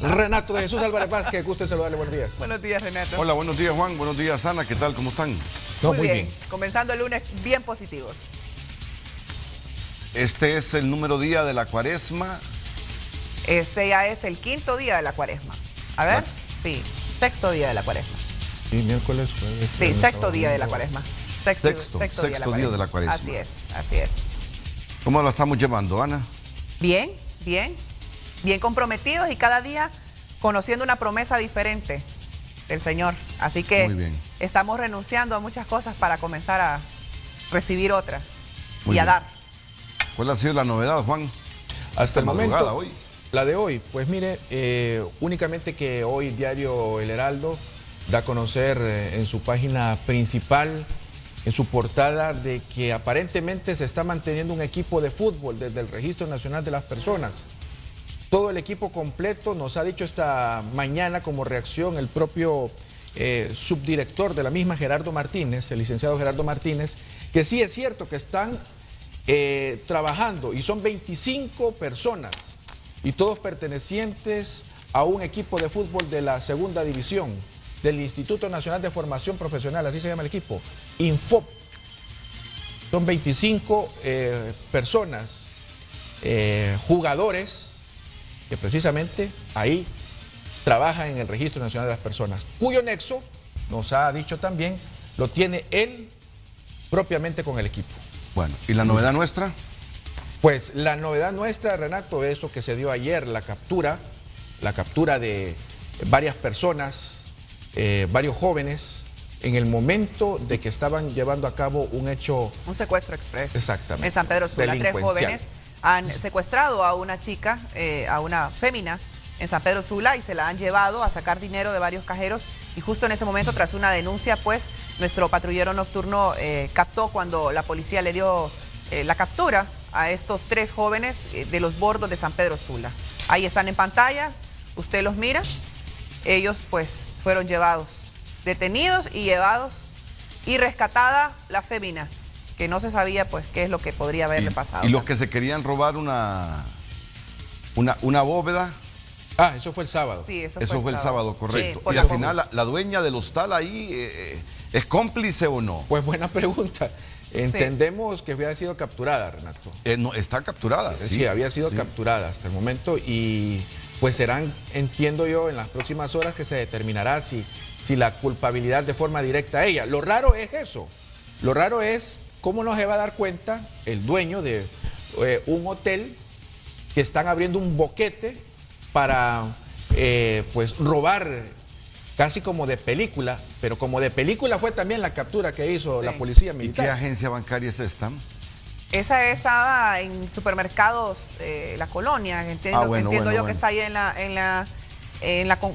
Renato de Jesús Álvarez Paz, que gusto en saludarle, buenos días. Buenos días, Renato. Hola, buenos días, Juan. Buenos días, Ana. ¿Qué tal? ¿Cómo están? No, muy bien. Comenzando el lunes bien positivos. Este es el número día de la Cuaresma. Este ya es el quinto día de la Cuaresma. A ver, sí, sexto día de la Cuaresma. Sí, miércoles, jueves. Sí, sexto día de la Cuaresma. Sexto día de la Cuaresma. Así es, así es. ¿Cómo lo estamos llevando, Ana? Bien, bien, bien comprometidos y cada día conociendo una promesa diferente del Señor. Así que Muy bien. estamos renunciando a muchas cosas para comenzar a recibir otras Muy y a bien. dar. ¿Cuál ha sido la novedad, Juan? Hasta el madrugada momento, hoy. la de hoy, pues mire, únicamente que hoy diario El Heraldo da a conocer en su página principal, en su portada, de que aparentemente se está manteniendo un equipo de fútbol desde el Registro Nacional de las Personas. Todo el equipo completo nos ha dicho esta mañana como reacción el propio subdirector de la misma, Gerardo Martínez, el licenciado Gerardo Martínez, que sí es cierto que están trabajando y son 25 personas y todos pertenecientes a un equipo de fútbol de la segunda división del Instituto Nacional de Formación Profesional, así se llama el equipo, Infop. Son 25 personas, jugadores, que precisamente ahí trabajan en el Registro Nacional de las Personas, cuyo nexo, nos ha dicho también, lo tiene él propiamente con el equipo. Bueno, ¿y la novedad nuestra? Pues la novedad nuestra, Renato, es eso que se dio ayer, la captura de varias personas, varios jóvenes, en el momento de que estaban llevando a cabo un hecho... Un secuestro express. Exactamente. En San Pedro Sula, 3 delincuencial. jóvenes han secuestrado a una chica, a una fémina en San Pedro Sula y se la han llevado a sacar dinero de varios cajeros y justo en ese momento, tras una denuncia, pues nuestro patrullero nocturno captó cuando la policía le dio la captura a estos 3 jóvenes de los bordos de San Pedro Sula. Ahí están en pantalla, usted los mira, ellos pues fueron llevados, detenidos y llevados, y rescatada la fémina, que no se sabía pues qué es lo que podría haberle pasado. Y los que se querían robar una bóveda. Ah, eso fue el sábado. Sí, eso fue el sábado, correcto. Sí, por y la al foto. final, la dueña del hostal ahí, ¿es cómplice o no? Pues buena pregunta. Entendemos que había sido capturada, Renato. No, está capturada. Sí, había sido capturada hasta el momento y pues serán, entiendo yo, en las próximas horas que se determinará si la culpabilidad de forma directa a ella. Lo raro es eso. Lo raro es cómo no se va a dar cuenta el dueño de un hotel que están abriendo un boquete para pues robar casi como de película, pero como de película fue también la captura que hizo la policía ¿Y militar. qué agencia bancaria es esta? Esa estaba en supermercados La Colonia, entiendo yo que está ahí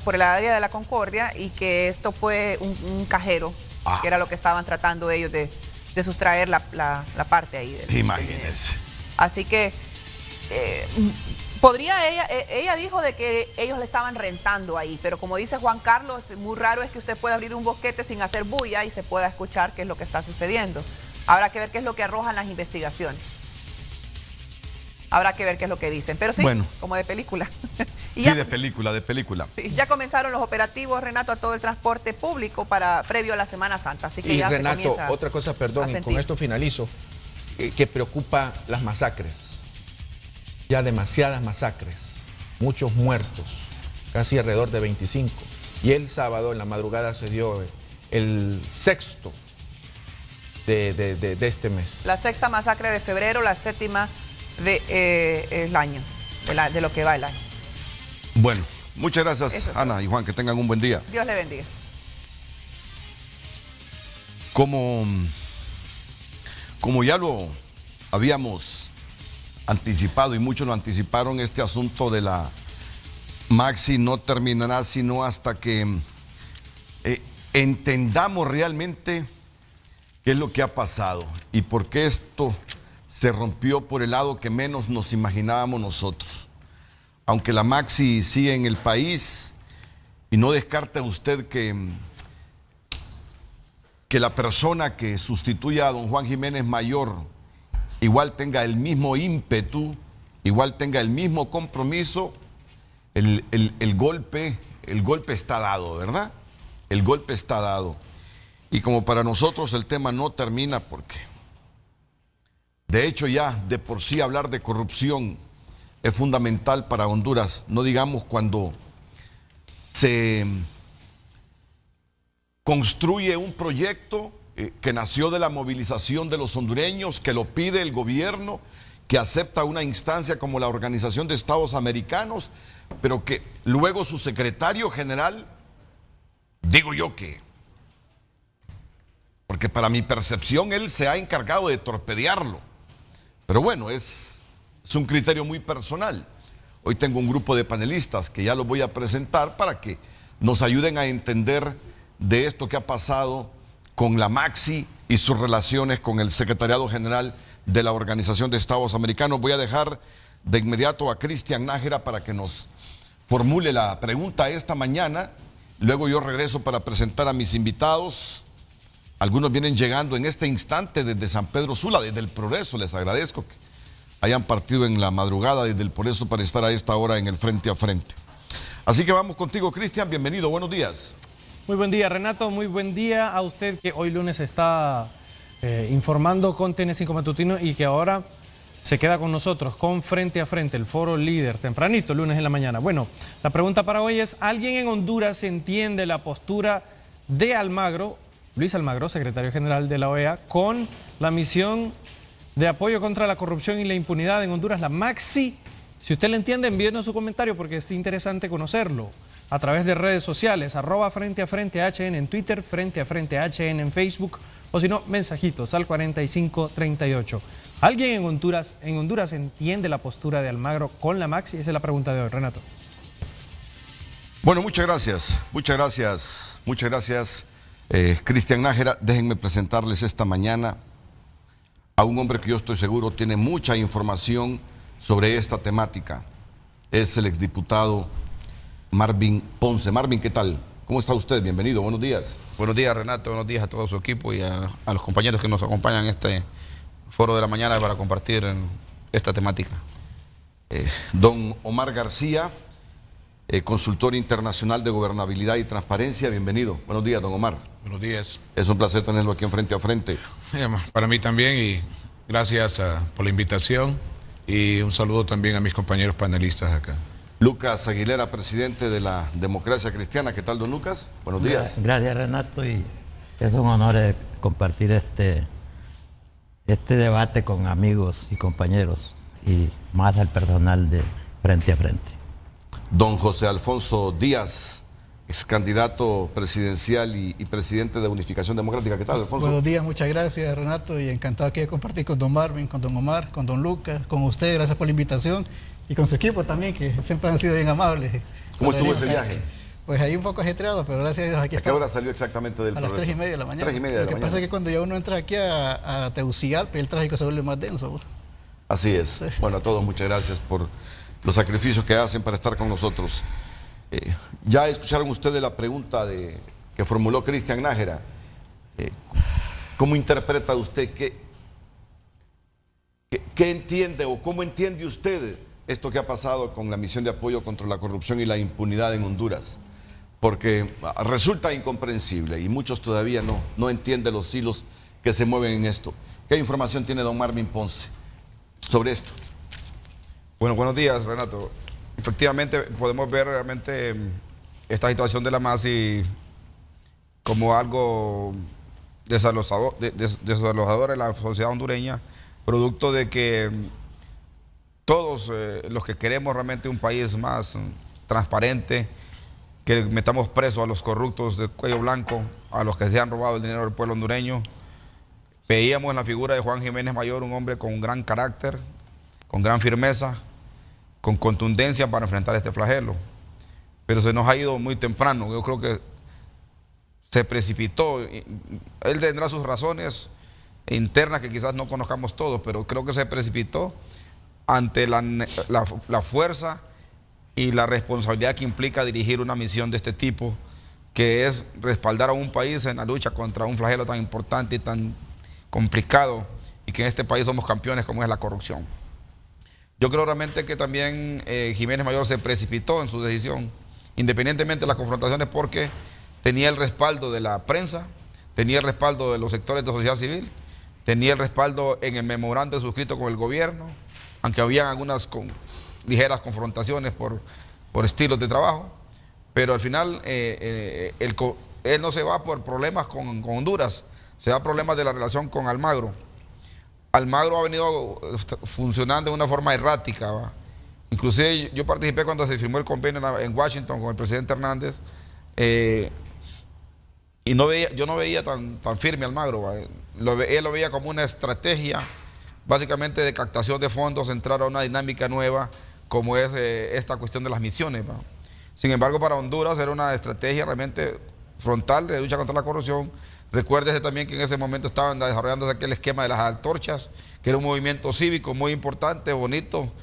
por el área de la Concordia, y que esto fue un cajero, que era lo que estaban tratando ellos de sustraer la parte ahí. Imagínense. Así que ella dijo de que ellos le estaban rentando ahí, pero como dice Juan Carlos, muy raro es que usted pueda abrir un boquete sin hacer bulla y se pueda escuchar qué es lo que está sucediendo. Habrá que ver qué es lo que arrojan las investigaciones. Habrá que ver qué es lo que dicen. Pero sí, bueno, como de película. Sí, de película. Sí, ya comenzaron los operativos, Renato, a todo el transporte público previo a la Semana Santa. Así que y ya Renato, se comienza otra cosa, perdón, a y con sentir. esto finalizo, que preocupa las masacres. Ya demasiadas masacres, muchos muertos, casi alrededor de 25. Y el sábado en la madrugada se dio el sexto de este mes. La 6ª masacre de febrero, la 7ª del año, de lo que va el año. Bueno, muchas gracias, Eso es Ana y Juan, que tengan un buen día. Dios le bendiga. Como ya lo habíamos anticipado y muchos lo anticiparon, este asunto de la Maxi no terminará sino hasta que entendamos realmente qué es lo que ha pasado y por qué esto se rompió por el lado que menos nos imaginábamos nosotros. Aunque la Maxi sigue en el país, y no descarta usted que la persona que sustituya a don Juan Jiménez Mayor igual tenga el mismo ímpetu, igual tenga el mismo compromiso, el golpe está dado, ¿verdad? El golpe está dado. Y como para nosotros el tema no termina porque, de hecho ya de por sí hablar de corrupción es fundamental para Honduras, no digamos cuando se construye un proyecto que nació de la movilización de los hondureños, que lo pide el gobierno, que acepta una instancia como la Organización de Estados Americanos, pero que luego su secretario general, digo yo que, porque para mi percepción él se ha encargado de torpedearlo, pero bueno, es un criterio muy personal. Hoy tengo un grupo de panelistas que ya los voy a presentar para que nos ayuden a entender de esto que ha pasado con la Maxi y sus relaciones con el Secretariado General de la Organización de Estados Americanos. Voy a dejar de inmediato a Cristian Nájera para que nos formule la pregunta esta mañana. Luego yo regreso para presentar a mis invitados. Algunos vienen llegando en este instante desde San Pedro Sula, desde el Progreso. Les agradezco que hayan partido en la madrugada desde el Progreso para estar a esta hora en el Frente a Frente. Así que vamos contigo, Cristian. Bienvenido, buenos días. Muy buen día, Renato. Muy buen día a usted que hoy lunes está informando con TN5 Matutino y que ahora se queda con nosotros con Frente a Frente, el foro líder, tempranito, lunes en la mañana. Bueno, la pregunta para hoy es, ¿alguien en Honduras entiende la postura de Almagro, Luis Almagro, secretario general de la OEA, con la misión de apoyo contra la corrupción y la impunidad en Honduras, la Maxi? Si usted le entiende, envíenos su comentario porque es interesante conocerlo a través de redes sociales, @Frente a Frente HN en Twitter, Frente a Frente HN en Facebook, o si no, mensajitos al 4538. ¿Alguien en Honduras entiende la postura de Almagro con la Maxi? Esa es la pregunta de hoy, Renato. Bueno, muchas gracias, Cristian Nájera. Déjenme presentarles esta mañana a un hombre que yo estoy seguro tiene mucha información sobre esta temática. Es el exdiputado Marvin Ponce. Marvin, ¿qué tal? ¿Cómo está usted? Bienvenido, buenos días. Buenos días, Renato, buenos días a todo su equipo y a los compañeros que nos acompañan en este foro de la mañana para compartir esta temática. Don Omar García, consultor internacional de gobernabilidad y transparencia, bienvenido. Buenos días, don Omar. Buenos días. Es un placer tenerlo aquí en Frente a Frente. Para mí también, y gracias por la invitación, y un saludo también a mis compañeros panelistas acá. Lucas Aguilera, presidente de la Democracia Cristiana. ¿Qué tal, don Lucas? Buenos días. Gracias, Renato, y es un honor compartir este debate con amigos y compañeros y más al personal de Frente a Frente. Don José Alfonso Díaz, ex candidato presidencial y presidente de Unificación Democrática. ¿Qué tal, Alfonso? Buenos días, muchas gracias, Renato, y encantado aquí de compartir con don Marvin, con don Omar, con don Lucas, con usted. Gracias por la invitación y con su equipo también, que siempre han sido bien amables. ¿Cómo estuvo ese viaje? Pues ahí un poco ajetreado, pero gracias a Dios aquí está. ¿A qué hora salió exactamente del Progreso? A las 3:30 de la mañana. 3:30 de la mañana. Lo que pasa es que cuando ya uno entra aquí a Tegucigalpa, el tráfico se vuelve más denso. Así es. Sí. Bueno, a todos muchas gracias por los sacrificios que hacen para estar con nosotros. Ya escucharon ustedes la pregunta que formuló Cristian Nájera. ¿Cómo interpreta usted, qué entiende o cómo entiende usted esto que ha pasado con la misión de apoyo contra la corrupción y la impunidad en Honduras? Porque resulta incomprensible y muchos todavía no entienden los hilos que se mueven en esto. ¿Qué información tiene don Marvin Ponce sobre esto? Bueno, buenos días, Renato. Efectivamente, podemos ver realmente esta situación de la Maxi como algo desalojador en la sociedad hondureña, producto de que todos los que queremos realmente un país más transparente, que metamos presos a los corruptos de cuello blanco, a los que se han robado el dinero del pueblo hondureño, veíamos en la figura de Juan Jiménez Mayor un hombre con un gran carácter, con gran firmeza, con contundencia para enfrentar este flagelo. Pero se nos ha ido muy temprano. Yo creo que se precipitó. Él tendrá sus razones internas que quizás no conozcamos todos, pero creo que se precipitó ante la fuerza y la responsabilidad que implica dirigir una misión de este tipo, que es respaldar a un país en la lucha contra un flagelo tan importante y tan complicado, y que en este país somos campeones como es la corrupción. Yo creo realmente que también Jiménez Mayor se precipitó en su decisión, independientemente de las confrontaciones, porque tenía el respaldo de la prensa, tenía el respaldo de los sectores de sociedad civil, tenía el respaldo en el memorando suscrito con el gobierno, aunque habían algunas ligeras confrontaciones por estilos de trabajo, pero al final él no se va por problemas con Honduras, se va por problemas de la relación con Almagro. Almagro ha venido funcionando de una forma errática, ¿va? Inclusive yo participé cuando se firmó el convenio en Washington con el presidente Hernández, y yo no veía tan firme Almagro, ¿va? Él lo veía como una estrategia básicamente de captación de fondos, entrar a una dinámica nueva como es esta cuestión de las misiones, ¿va? Sin embargo, para Honduras era una estrategia realmente frontal de lucha contra la corrupción. Recuérdese también que en ese momento estaban desarrollándose aquel esquema de las antorchas, que era un movimiento cívico muy importante, bonito,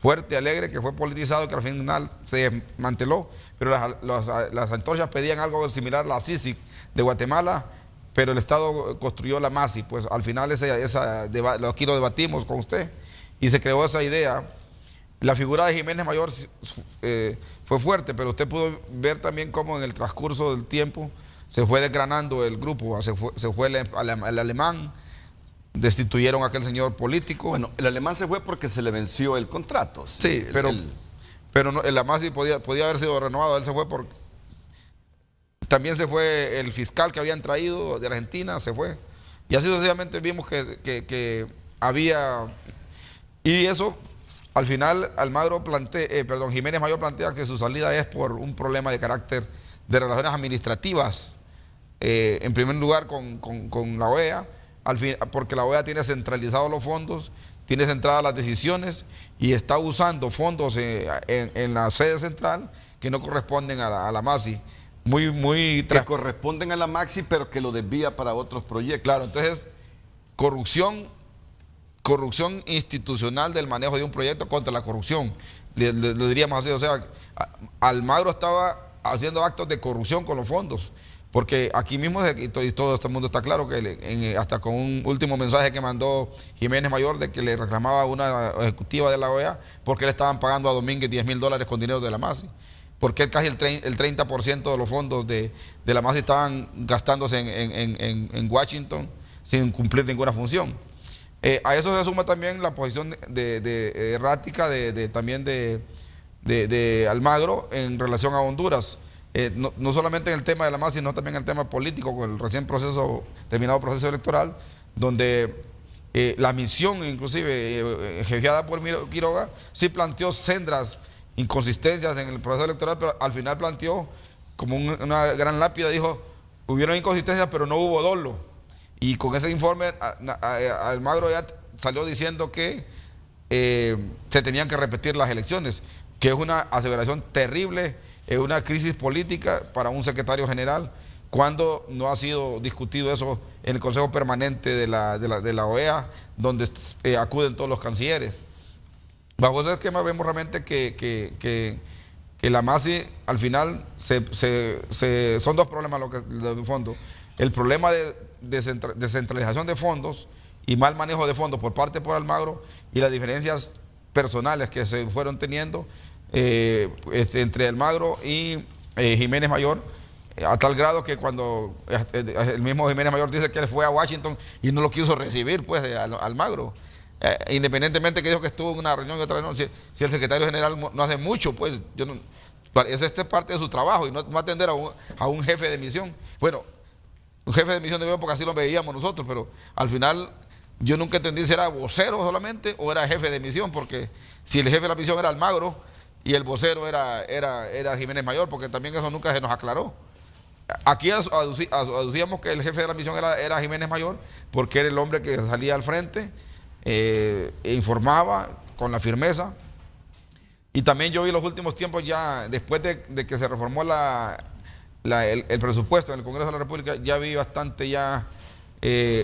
fuerte, alegre, que fue politizado, que al final se desmanteló, pero las antorchas pedían algo similar a la CICIG de Guatemala, pero el Estado construyó la MASI, pues al final aquí lo debatimos con usted, y se creó esa idea. La figura de Jiménez Mayor fue fuerte, pero usted pudo ver también cómo en el transcurso del tiempo se fue desgranando el grupo, se fue el alemán, destituyeron a aquel señor político. Bueno, el alemán se fue porque se le venció el contrato. Sí, pero no, el AMASI podía haber sido renovado, él se fue porque también se fue el fiscal que habían traído de Argentina, se fue. Y así sucesivamente vimos que había... Y eso, al final, Jiménez Mayor plantea que su salida es por un problema de carácter de relaciones administrativas, en primer lugar con la OEA, porque la OEA tiene centralizados los fondos, tiene centradas las decisiones y está usando fondos en la sede central que no corresponden a la MASI. Que corresponden a la MAXI, pero que lo desvía para otros proyectos. Claro, entonces, corrupción institucional del manejo de un proyecto contra la corrupción, lo diríamos así. O sea, Almagro estaba haciendo actos de corrupción con los fondos, porque aquí mismo, y todo este mundo está claro, que hasta con un último mensaje que mandó Jiménez Mayor de que le reclamaba a una ejecutiva de la OEA porque le estaban pagando a Domínguez $10,000 con dinero de la MASI, porque casi el 30% de los fondos de la MASI estaban gastándose en Washington sin cumplir ninguna función. A eso se suma también la posición errática también de Almagro en relación a Honduras. No solamente en el tema de la MASI, sino también en el tema político, con el recién terminado proceso electoral, donde la misión, inclusive jefiada por Quiroga, sí planteó sendas inconsistencias en el proceso electoral, pero al final planteó como una gran lápida, dijo, hubieron inconsistencias, pero no hubo dolo. Y con ese informe, Almagro ya salió diciendo que se tenían que repetir las elecciones, que es una aseveración terrible, es una crisis política para un secretario general, cuando no ha sido discutido eso en el Consejo Permanente de la OEA, donde acuden todos los cancilleres. Bajo ese esquema vemos realmente que la MASI al final son dos problemas de fondo. El problema de descentralización de fondos y mal manejo de fondos por Almagro, y las diferencias personales que se fueron teniendo entre Almagro y Jiménez Mayor, a tal grado que cuando el mismo Jiménez Mayor dice que él fue a Washington y no lo quiso recibir, pues, Almagro, independientemente que dijo que estuvo en una reunión y otra reunión, si el secretario general no hace mucho, pues esta es parte de su trabajo, y no atender a un jefe de misión. Bueno, un jefe de misión de porque así lo veíamos nosotros, pero al final yo nunca entendí si era vocero solamente o era jefe de misión, porque si el jefe de la misión era Almagro y el vocero era Jiménez Mayor, porque también eso nunca se nos aclaró. Aquí aducíamos que el jefe de la misión era Jiménez Mayor, porque era el hombre que salía al frente, e informaba con la firmeza. Y también yo vi los últimos tiempos, ya después de que se reformó el presupuesto en el Congreso de la República, ya vi bastante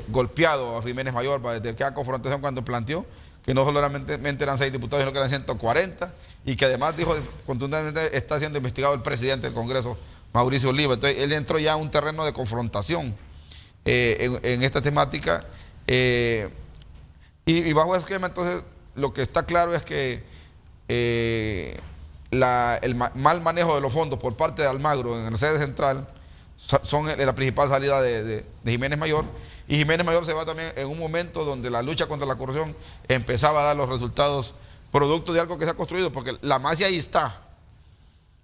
golpeado a Jiménez Mayor desde aquella confrontación cuando planteó que no solamente eran 6 diputados, sino que eran 140, y que además dijo contundentemente está siendo investigado el presidente del Congreso, Mauricio Oliva. Entonces él entró ya a un terreno de confrontación en esta temática, y bajo ese esquema entonces lo que está claro es que el mal manejo de los fondos por parte de Almagro en la sede central son la principal salida de Jiménez Mayor, y Jiménez Mayor se va también en un momento donde la lucha contra la corrupción empezaba a dar los resultados producto de algo que se ha construido, porque la MASI ahí está.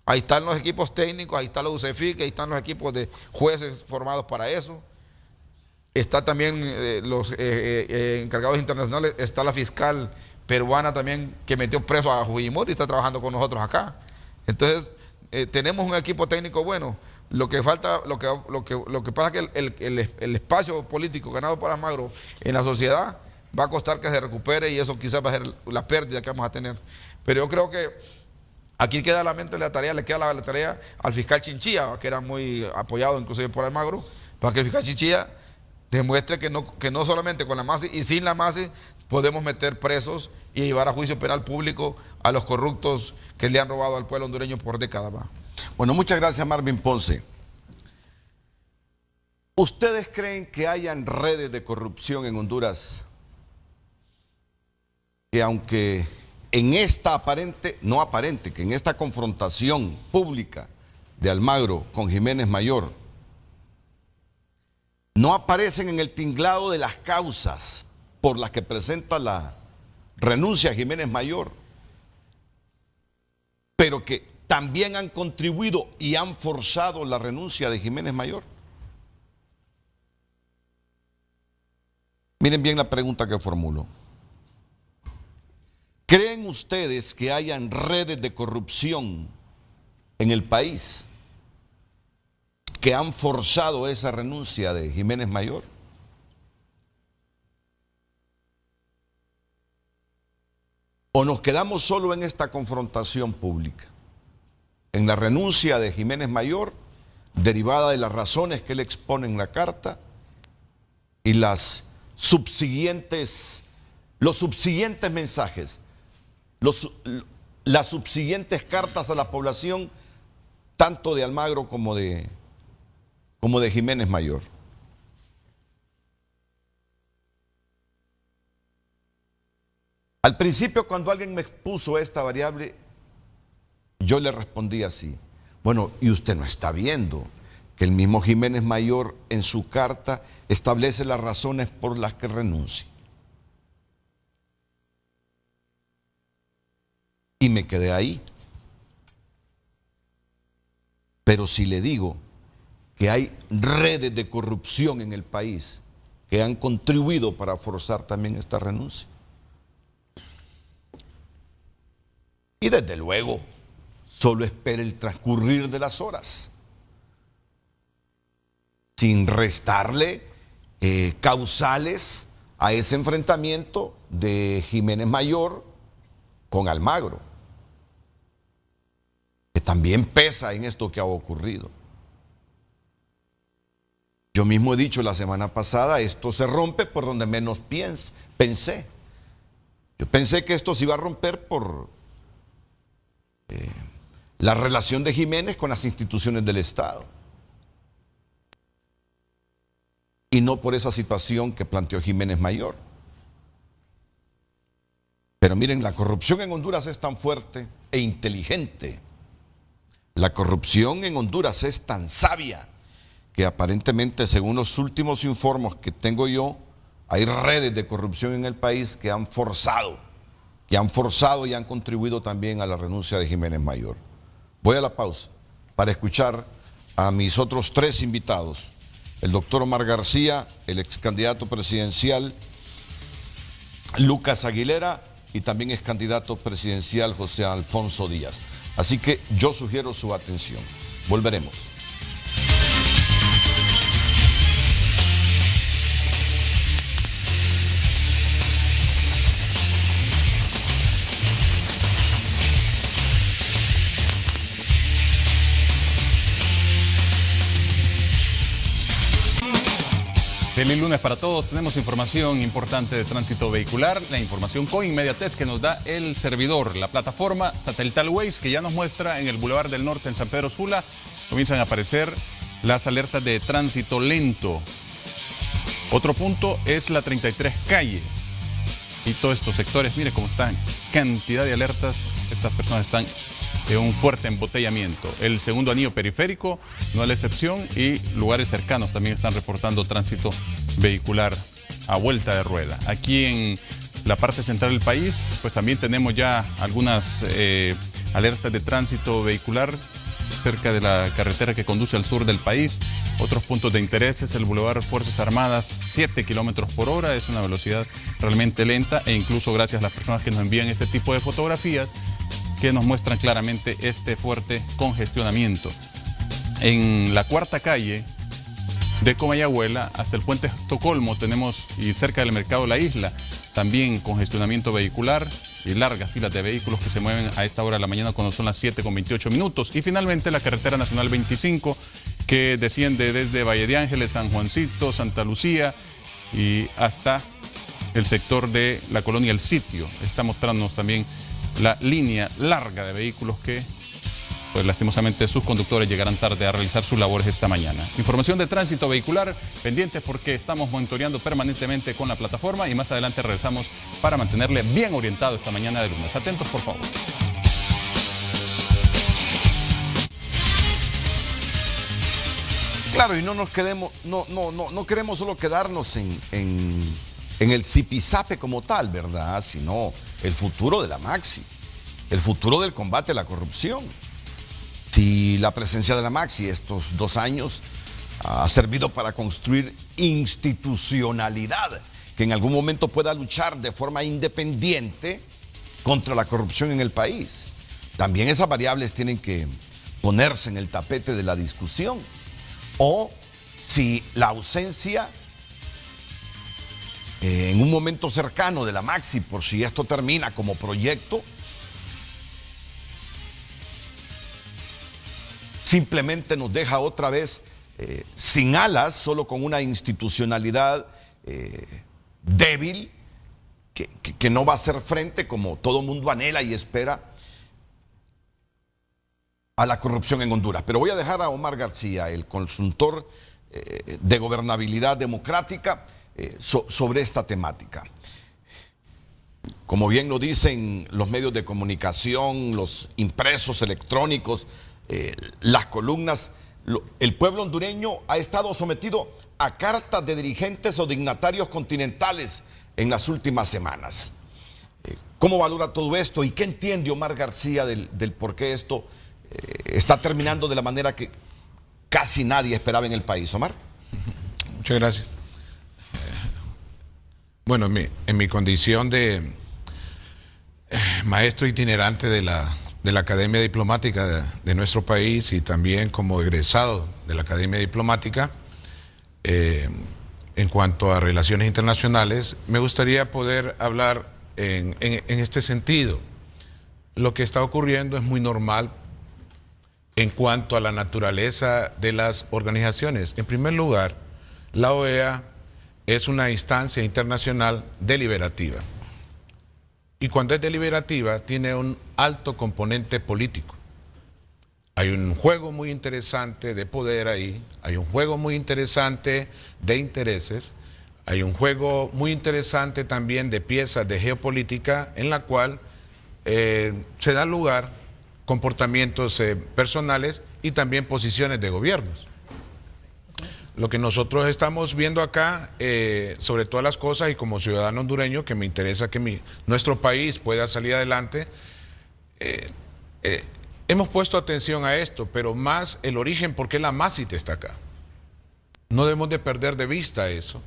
Ahí están los equipos técnicos, ahí está la UCEFIC, ahí están los equipos de jueces formados para eso. Está también los encargados internacionales, está la fiscal peruana también que metió preso a Fujimori y está trabajando con nosotros acá. Entonces, tenemos un equipo técnico bueno. Lo que falta, lo que pasa es que el espacio político ganado por Almagro en la sociedad va a costar que se recupere, y eso quizás va a ser la pérdida que vamos a tener. Pero yo creo que aquí queda la tarea, le queda la tarea al fiscal Chinchilla, que era muy apoyado inclusive por Almagro, para que el fiscal Chinchilla demuestre que no solamente con la MASI y sin la MASI podemos meter presos y llevar a juicio penal público a los corruptos que le han robado al pueblo hondureño por décadas. Bueno, muchas gracias, Marvin Ponce. ¿Ustedes creen que hayan redes de corrupción en Honduras que, aunque en esta que en esta confrontación pública de Almagro con Jiménez Mayor, no aparecen en el tinglado de las causas por las que presenta la renuncia a Jiménez Mayor, pero que también han contribuido y han forzado la renuncia de Jiménez Mayor? Miren bien la pregunta que formulo. ¿Creen ustedes que hayan redes de corrupción en el país que han forzado esa renuncia de Jiménez Mayor? ¿O nos quedamos solo en esta confrontación pública, en la renuncia de Jiménez Mayor, derivada de las razones que él expone en la carta, y los subsiguientes mensajes, las subsiguientes cartas a la población, tanto de Almagro como de Jiménez Mayor? Al principio, cuando alguien me expuso esta variable, yo le respondí así: bueno, ¿y usted no está viendo que el mismo Jiménez Mayor en su carta establece las razones por las que renuncia? Y me quedé ahí. Pero si le digo que hay redes de corrupción en el país que han contribuido para forzar también esta renuncia. Y desde luego, solo espera el transcurrir de las horas, sin restarle causales a ese enfrentamiento de Jiménez Mayor con Almagro, que también pesa en esto que ha ocurrido. Yo mismo he dicho la semana pasada, esto se rompe por donde menos pensé. Yo pensé que esto se iba a romper por la relación de Jiménez con las instituciones del Estado, y no por esa situación que planteó Jiménez Mayor. Pero miren, la corrupción en Honduras es tan fuerte e inteligente. La corrupción en Honduras es tan sabia que aparentemente, según los últimos informes que tengo yo, hay redes de corrupción en el país que han forzado y han contribuido también a la renuncia de Jiménez Mayor. Voy a la pausa para escuchar a mis otros tres invitados: el doctor Omar García, el ex candidato presidencial Lucas Aguilera, y también ex candidato presidencial José Alfonso Díaz. Así que yo sugiero su atención. Volveremos. Feliz lunes para todos. Tenemos información importante de tránsito vehicular, la información con inmediatez que nos da el servidor, la plataforma satelital Waze, que ya nos muestra en el Boulevard del Norte en San Pedro Sula. Comienzan a aparecer las alertas de tránsito lento. Otro punto es la 33 calle. y todos estos sectores, mire cómo están, cantidad de alertas, estas personas están en un fuerte embotellamiento. El segundo anillo periférico no es la excepción y lugares cercanos también están reportando tránsito vehicular a vuelta de rueda. Aquí en la parte central del país, pues también tenemos ya algunas alertas de tránsito vehicular cerca de la carretera que conduce al sur del país. Otros puntos de interés es el Boulevard Fuerzas Armadas, 7 kilómetros por hora, es una velocidad realmente lenta, e incluso gracias a las personas que nos envían este tipo de fotografías que nos muestran claramente este fuerte congestionamiento. En la cuarta calle de Comayagüela hasta el puente Estocolmo tenemos, y cerca del mercado La Isla, también congestionamiento vehicular y largas filas de vehículos que se mueven a esta hora de la mañana cuando son las 7:28 minutos. Y finalmente la carretera nacional 25 que desciende desde Valle de Ángeles, San Juancito, Santa Lucía y hasta el sector de la colonia El Sitio. Está mostrándonos también la línea larga de vehículos que, pues lastimosamente, sus conductores llegarán tarde a realizar sus labores esta mañana. Información de tránsito vehicular, pendientes porque estamos monitoreando permanentemente con la plataforma y más adelante regresamos para mantenerle bien orientado esta mañana de lunes. Atentos, por favor. Claro, y no nos quedemos, no queremos solo quedarnos en el zipizape como tal, ¿verdad? Sino el futuro de la Maxi, el futuro del combate a la corrupción. Si la presencia de la Maxi estos 2 años ha servido para construir institucionalidad que en algún momento pueda luchar de forma independiente contra la corrupción en el país, también esas variables tienen que ponerse en el tapete de la discusión. O si la ausencia en un momento cercano de la Maxi, por si esto termina como proyecto, simplemente nos deja otra vez sin alas, solo con una institucionalidad débil que no va a hacer frente, como todo mundo anhela y espera, a la corrupción en Honduras. Pero voy a dejar a Omar García, el consultor de gobernabilidad democrática, sobre esta temática. Como bien lo dicen los medios de comunicación, los impresos electrónicos, las columnas, el pueblo hondureño ha estado sometido a cartas de dirigentes o dignatarios continentales en las últimas semanas. ¿Cómo valora todo esto y qué entiende Omar García del por qué esto está terminando de la manera que casi nadie esperaba en el país? Omar. Muchas gracias. Bueno, en mi condición de maestro itinerante de la Academia Diplomática de nuestro país y también como egresado de la Academia Diplomática, en cuanto a relaciones internacionales, me gustaría poder hablar en este sentido. Lo que está ocurriendo es muy normal en cuanto a la naturaleza de las organizaciones. En primer lugar, la OEA es una instancia internacional deliberativa. Y cuando es deliberativa, tiene un alto componente político. Hay un juego muy interesante de poder ahí, hay un juego muy interesante de intereses, hay un juego muy interesante también de piezas de geopolítica en la cual se da lugar comportamientos personales y también posiciones de gobiernos. Lo que nosotros estamos viendo acá, sobre todas las cosas, y como ciudadano hondureño, que me interesa que nuestro país pueda salir adelante, hemos puesto atención a esto, pero más el origen, ¿por qué la MACIT está acá? No debemos de perder de vista eso,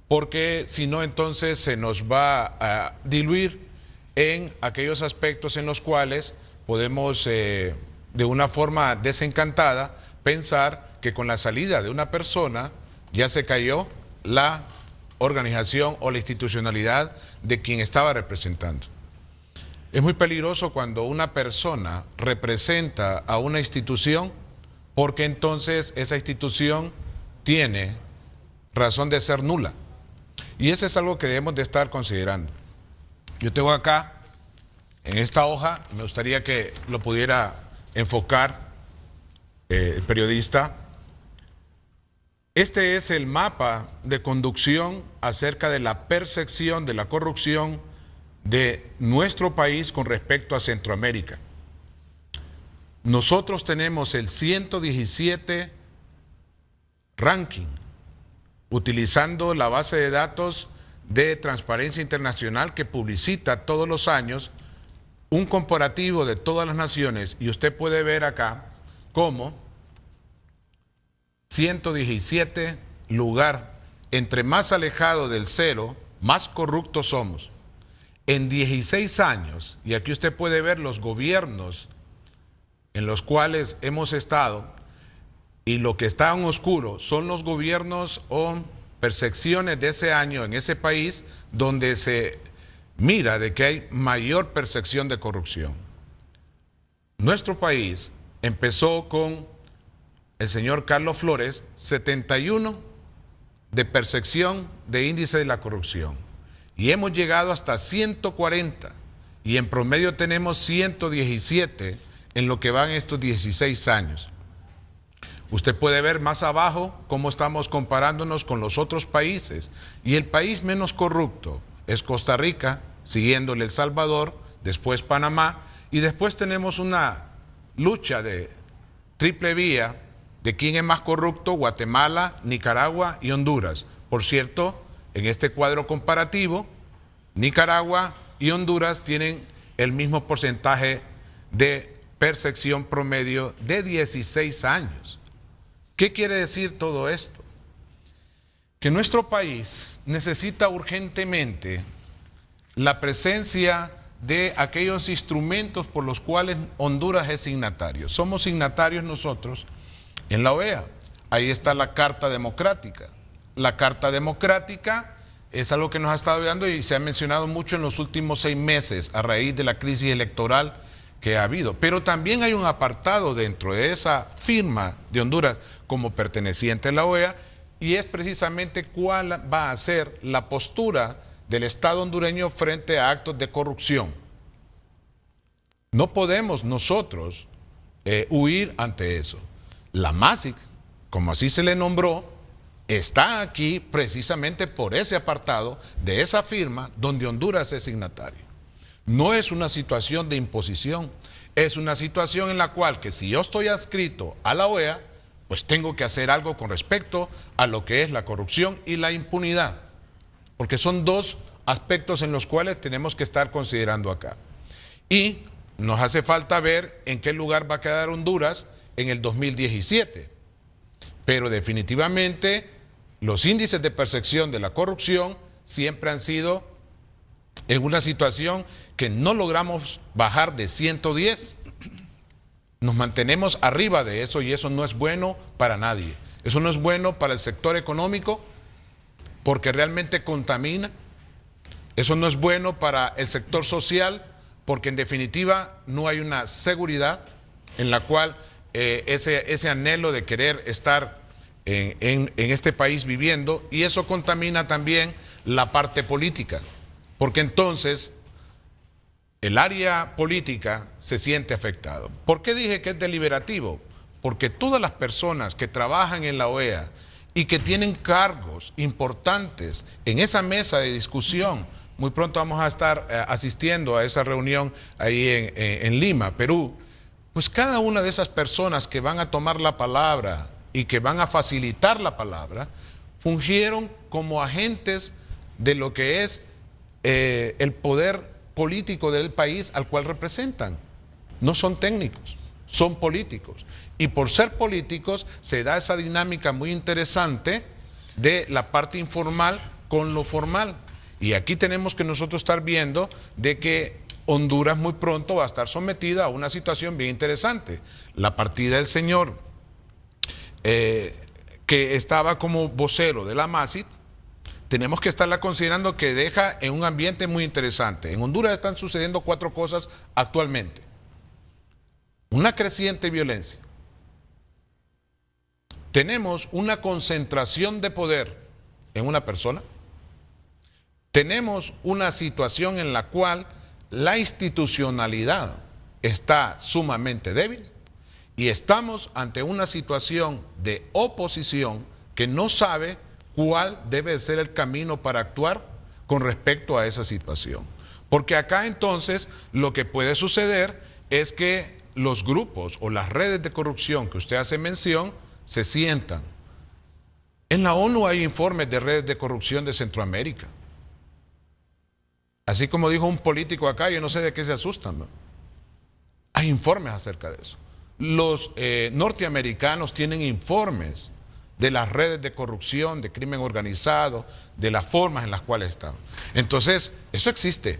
porque si no, entonces se nos va a diluir en aquellos aspectos en los cuales podemos, de una forma desencantada, pensar que con la salida de una persona ya se cayó la organización o la institucionalidad de quien estaba representando. Es muy peligroso cuando una persona representa a una institución, porque entonces esa institución tiene razón de ser nula. Y eso es algo que debemos de estar considerando. Yo tengo acá, en esta hoja, me gustaría que lo pudiera enfocar el periodista. Este es el mapa de conducción acerca de la percepción de la corrupción de nuestro país con respecto a Centroamérica. Nosotros tenemos el 117 ranking, utilizando la base de datos de Transparencia Internacional que publicita todos los años un comparativo de todas las naciones, y usted puede ver acá cómo 117 lugar, entre más alejado del cero, más corruptos somos. En 16 años, y aquí usted puede ver los gobiernos en los cuales hemos estado, y lo que está en oscuro son los gobiernos o percepciones de ese año en ese país donde se mira de que hay mayor percepción de corrupción. Nuestro país empezó con el señor Carlos Flores, 71 de percepción de índice de la corrupción. Y hemos llegado hasta 140 y en promedio tenemos 117 en lo que van estos 16 años. Usted puede ver más abajo cómo estamos comparándonos con los otros países, y el país menos corrupto es Costa Rica, siguiéndole El Salvador, después Panamá, y después tenemos una lucha de triple vía de quién es más corrupto: Guatemala, Nicaragua y Honduras. Por cierto, en este cuadro comparativo, Nicaragua y Honduras tienen el mismo porcentaje de percepción promedio de 16 años. ¿Qué quiere decir todo esto? Que nuestro país necesita urgentemente la presencia de aquellos instrumentos por los cuales Honduras es signatario. Somos signatarios nosotros en la OEA. Ahí está la Carta Democrática. La Carta Democrática es algo que nos ha estado ayudando y se ha mencionado mucho en los últimos 6 meses a raíz de la crisis electoral que ha habido. Pero también hay un apartado dentro de esa firma de Honduras como perteneciente a la OEA, y es precisamente cuál va a ser la postura del Estado hondureño frente a actos de corrupción. No podemos nosotros huir ante eso. La MASIC, como así se le nombró, está aquí precisamente por ese apartado de esa firma donde Honduras es signatario. No es una situación de imposición, es una situación en la cual que si yo estoy adscrito a la OEA, pues tengo que hacer algo con respecto a lo que es la corrupción y la impunidad, porque son dos aspectos en los cuales tenemos que estar considerando acá. Y nos hace falta ver en qué lugar va a quedar Honduras en el 2017, pero definitivamente los índices de percepción de la corrupción siempre han sido en una situación que no logramos bajar de 110. Nos mantenemos arriba de eso, y eso no es bueno para nadie. Eso no es bueno para el sector económico porque realmente contamina. Eso no es bueno para el sector social porque en definitiva no hay una seguridad en la cual ese anhelo de querer estar en este país viviendo, y eso contamina también la parte política, porque entonces el área política se siente afectado. ¿Por qué dije que es deliberativo? Porque todas las personas que trabajan en la OEA y que tienen cargos importantes en esa mesa de discusión, muy pronto vamos a estar asistiendo a esa reunión ahí en Lima, Perú, pues cada una de esas personas que van a tomar la palabra y que van a facilitar la palabra, fungieron como agentes de lo que es el poder político del país al cual representan. No son técnicos, son políticos. Y por ser políticos se da esa dinámica muy interesante de la parte informal con lo formal. Y aquí tenemos que nosotros estar viendo de que Honduras muy pronto va a estar sometida a una situación bien interesante. La partida del señor que estaba como vocero de la MASIC, tenemos que estarla considerando que deja en un ambiente muy interesante. En Honduras están sucediendo 4 cosas actualmente. Una creciente violencia. Tenemos una concentración de poder en una persona. Tenemos una situación en la cual la institucionalidad está sumamente débil, y estamos ante una situación de oposición que no sabe cuál debe ser el camino para actuar con respecto a esa situación. Porque acá entonces lo que puede suceder es que los grupos o las redes de corrupción que usted hace mención se sientan. En la ONU hay informes de redes de corrupción de Centroamérica. Así como dijo un político acá, yo no sé de qué se asustan, ¿no? Hay informes acerca de eso. Los norteamericanos tienen informes de las redes de corrupción, de crimen organizado, de las formas en las cuales están. Entonces, eso existe.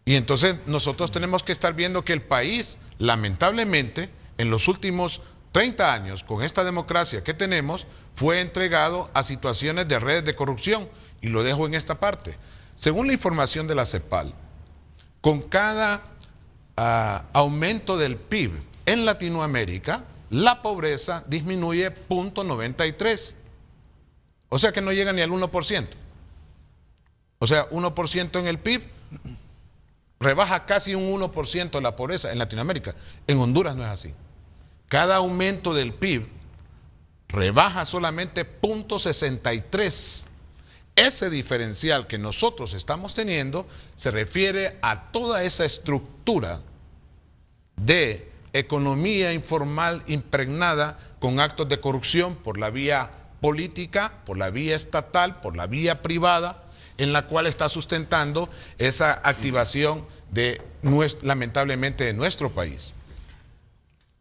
Y entonces nosotros tenemos que estar viendo que el país, lamentablemente, en los últimos 30 años, con esta democracia que tenemos, fue entregado a situaciones de redes de corrupción. Y lo dejo en esta parte. Según la información de la CEPAL, con cada aumento del PIB en Latinoamérica, la pobreza disminuye 0.93. O sea que no llega ni al 1%. O sea, 1% en el PIB rebaja casi un 1% la pobreza en Latinoamérica. En Honduras no es así. Cada aumento del PIB rebaja solamente 0.63. Ese diferencial que nosotros estamos teniendo se refiere a toda esa estructura de economía informal impregnada con actos de corrupción por la vía política, por la vía estatal, por la vía privada, en la cual está sustentando esa activación de lamentablemente de nuestro país.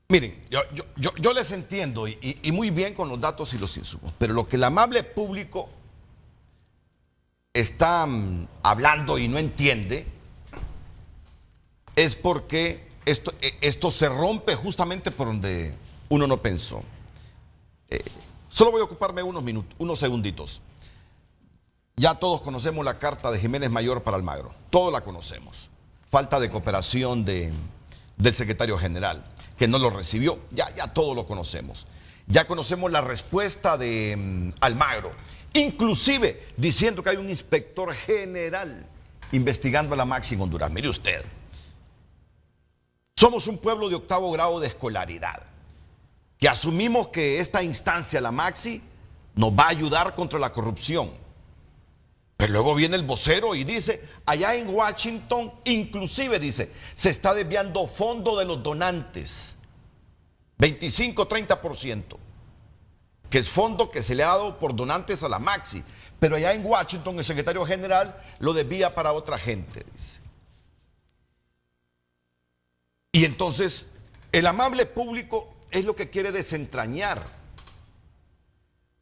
Miren, yo les entiendo y muy bien con los datos y los insumos, pero lo que el amable público está hablando y no entiende es porque esto se rompe justamente por donde uno no pensó. Solo voy a ocuparme unos segunditos. Ya todos conocemos la carta de Jiménez Mayor para Almagro, todos la conocemos. Falta de cooperación del secretario general, que no lo recibió, ya todos lo conocemos. Ya conocemos la respuesta de Almagro, inclusive diciendo que hay un inspector general investigando a la Maxi en Honduras. Mire usted, somos un pueblo de 8º grado de escolaridad, que asumimos que esta instancia, la Maxi, nos va a ayudar contra la corrupción. Pero luego viene el vocero y dice, allá en Washington, inclusive dice, se está desviando fondo de los donantes, 25-30%, que es fondo que se le ha dado por donantes a la Maxi. Pero allá en Washington el secretario general lo desvía para otra gente, dice. Y entonces el amable público es lo que quiere desentrañar.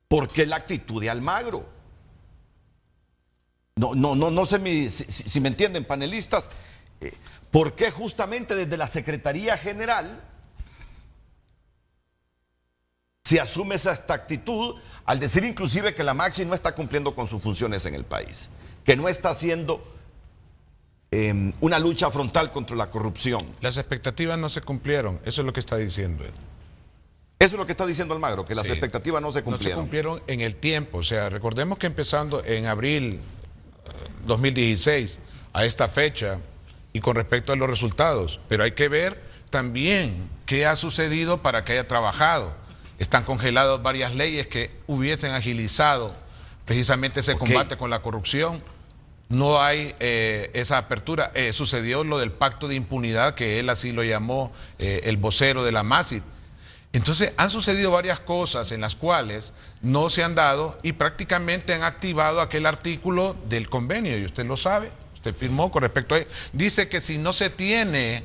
¿Por qué la actitud de Almagro? No sé si me entienden, panelistas. ¿Por qué justamente desde la Secretaría General se asume esta actitud al decir inclusive que la Maxi no está cumpliendo con sus funciones en el país, que no está haciendo una lucha frontal contra la corrupción? Las expectativas no se cumplieron, eso es lo que está diciendo él. Eso es lo que está diciendo Almagro, que las expectativas no se cumplieron. No se cumplieron en el tiempo. O sea, recordemos que empezando en abril 2016 a esta fecha y con respecto a los resultados, pero hay que ver también qué ha sucedido para que haya trabajado. Están congeladas varias leyes que hubiesen agilizado precisamente ese combate con la corrupción. No hay esa apertura. Sucedió lo del pacto de impunidad, que él así lo llamó el vocero de la MASID. Entonces han sucedido varias cosas en las cuales no se han dado y prácticamente han activado aquel artículo del convenio, y usted lo sabe, usted firmó con respecto a él. Dice que si no se tiene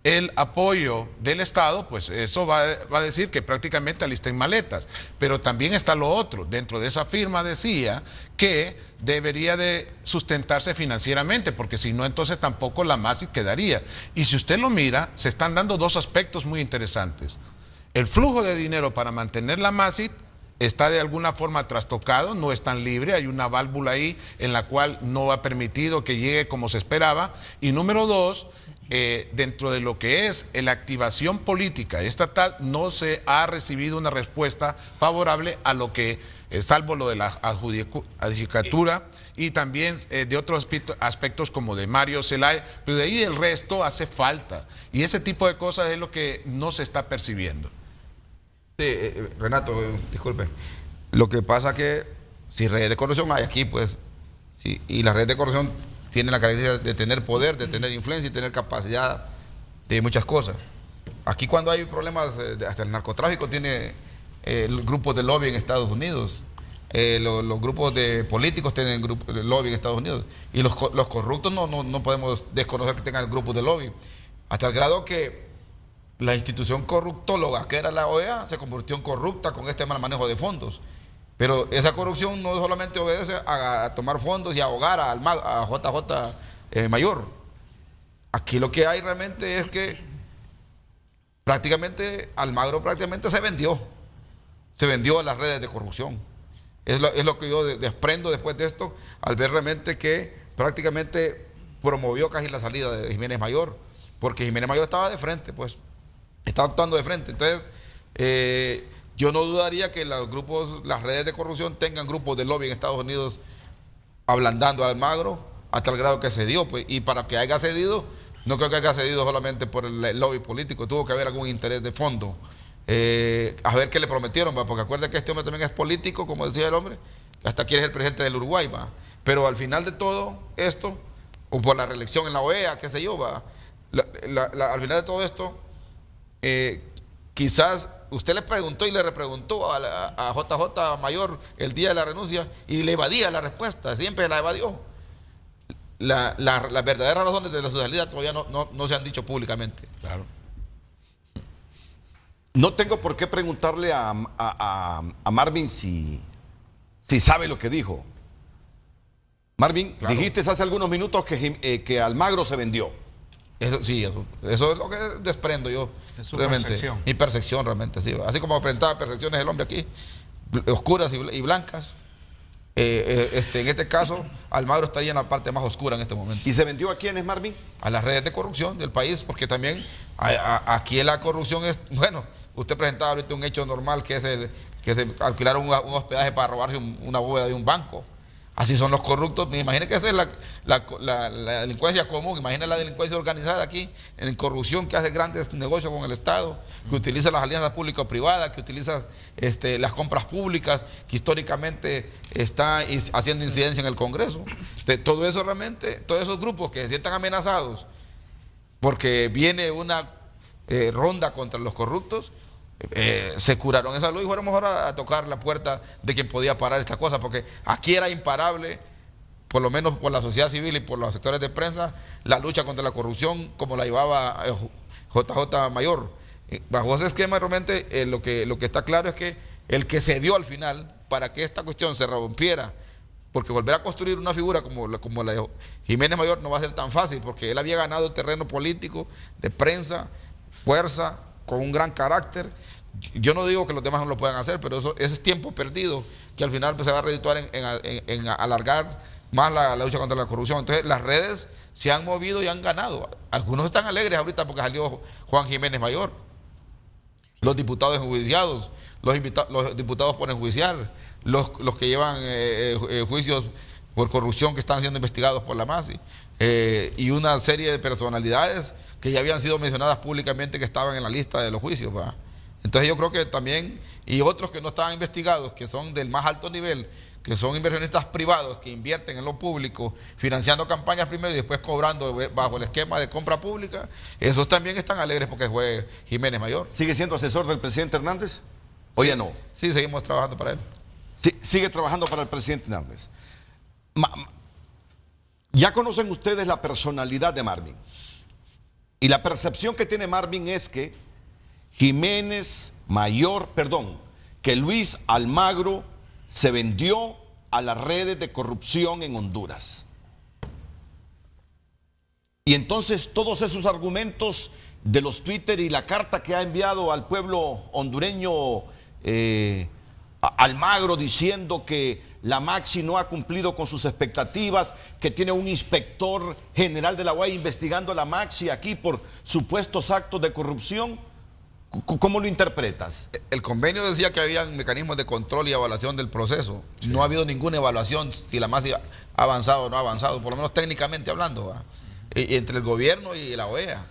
el apoyo del Estado, pues eso va a decir que prácticamente alisten maletas. Pero también está lo otro, dentro de esa firma decía que debería de sustentarse financieramente, porque si no entonces tampoco la MASI quedaría. Y si usted lo mira, se están dando dos aspectos muy interesantes. El flujo de dinero para mantener la MASIT está de alguna forma trastocado, no es tan libre, hay una válvula ahí en la cual no ha permitido que llegue como se esperaba. Y número dos, dentro de lo que es la activación política estatal, no se ha recibido una respuesta favorable a lo que, salvo lo de la adjudicatura y también de otros aspectos como de Mario Zelaya, pero de ahí el resto hace falta. Y ese tipo de cosas es lo que no se está percibiendo. Sí, Renato, disculpe. Lo que pasa que si redes de corrupción hay aquí, pues, sí, y las redes de corrupción tienen la característica de tener poder, de tener influencia y tener capacidad de muchas cosas. Aquí cuando hay problemas, hasta el narcotráfico tiene grupos de lobby en Estados Unidos. Los grupos de políticos tienen grupos de lobby en Estados Unidos. Y los corruptos no podemos desconocer que tengan grupos de lobby. Hasta el grado que la institución corruptóloga, que era la OEA, se convirtió en corrupta con este mal manejo de fondos. Pero esa corrupción no solamente obedece a tomar fondos y ahogar a JJ Mayor. Aquí lo que hay realmente es que prácticamente Almagro se vendió a las redes de corrupción. Es lo que yo desprendo después de esto, al ver realmente que prácticamente promovió casi la salida de Jiménez Mayor, porque Jiménez Mayor estaba de frente, pues, estaba actuando de frente. Entonces, yo no dudaría que las redes de corrupción tengan grupos de lobby en Estados Unidos ablandando a Almagro hasta el grado que cedió, pues, y para que haya cedido, no creo que haya cedido solamente por el lobby político, tuvo que haber algún interés de fondo. A ver qué le prometieron, ¿va? Porque acuerda que este hombre también es político, como decía el hombre, hasta quiere ser el presidente del Uruguay, ¿va? Pero al final de todo esto, o por la reelección en la OEA, qué sé yo, ¿va? Al final de todo esto, quizás usted le preguntó y le repreguntó a JJ Mayor el día de la renuncia y le evadía la respuesta, siempre la evadió. Las verdaderas razones de su salida todavía no se han dicho públicamente. Claro. No tengo por qué preguntarle a Marvin si sabe lo que dijo. Marvin, claro. Dijiste hace algunos minutos que Almagro se vendió. Eso es lo que desprendo yo. Es su realmente. percepción. Mi percepción realmente, sí. Así como presentaba percepciones el hombre aquí, oscuras y blancas. En este caso, Almagro estaría en la parte más oscura en este momento. ¿Y se vendió a quiénes, Marvin? A las redes de corrupción del país, porque también aquí la corrupción es, bueno, usted presentaba ahorita un hecho normal que se alquilaron un hospedaje para robarse una bóveda de un banco. Así son los corruptos. Imaginen que esa es la delincuencia común. Imaginen la delincuencia organizada aquí, en corrupción, que hace grandes negocios con el Estado, que utiliza las alianzas público-privadas, que utiliza las compras públicas, que históricamente está haciendo incidencia en el Congreso. Todo eso realmente, todos esos grupos que se sientan amenazados porque viene una ronda contra los corruptos, se curaron esa luz y fuéramos ahora a tocar la puerta de quien podía parar esta cosa, porque aquí era imparable, por lo menos por la sociedad civil y por los sectores de prensa, la lucha contra la corrupción como la llevaba JJ Mayor. Bajo ese esquema realmente lo que está claro es que el que se dio al final para que esta cuestión se rompiera, porque volver a construir una figura como la de Jiménez Mayor no va a ser tan fácil, porque él había ganado terreno político, de prensa, fuerza, con un gran carácter. Yo no digo que los demás no lo puedan hacer, pero ese es tiempo perdido que al final pues, se va a redituar en alargar más la lucha contra la corrupción. Entonces las redes se han movido y han ganado. Algunos están alegres ahorita porque salió Juan Jiménez Mayor. Los diputados enjuiciados, los diputados por enjuiciar, los que llevan juicios por corrupción que están siendo investigados por la MASI, y una serie de personalidades que ya habían sido mencionadas públicamente que estaban en la lista de los juicios, ¿va? Entonces yo creo que también, y otros que no estaban investigados, que son del más alto nivel, que son inversionistas privados que invierten en lo público, financiando campañas primero y después cobrando bajo el esquema de compra pública, esos también están alegres porque fue Jiménez Mayor. ¿Sigue siendo asesor del presidente Hernández? ¿O ya no? Sí, seguimos trabajando para él. Sí, sigue trabajando para el presidente Hernández. Ya conocen ustedes la personalidad de Marvin. Y la percepción que tiene Marvin es que que Luis Almagro se vendió a las redes de corrupción en Honduras. Y entonces todos esos argumentos de los Twitter y la carta que ha enviado al pueblo hondureño Almagro diciendo que la Maxi no ha cumplido con sus expectativas, que tiene un inspector general de la UAI investigando a la Maxi aquí por supuestos actos de corrupción, ¿cómo lo interpretas? El convenio decía que había mecanismos de control y evaluación del proceso. Sí. No ha habido ninguna evaluación si la Maxi ha avanzado o no ha avanzado, por lo menos técnicamente hablando, entre el gobierno y la OEA.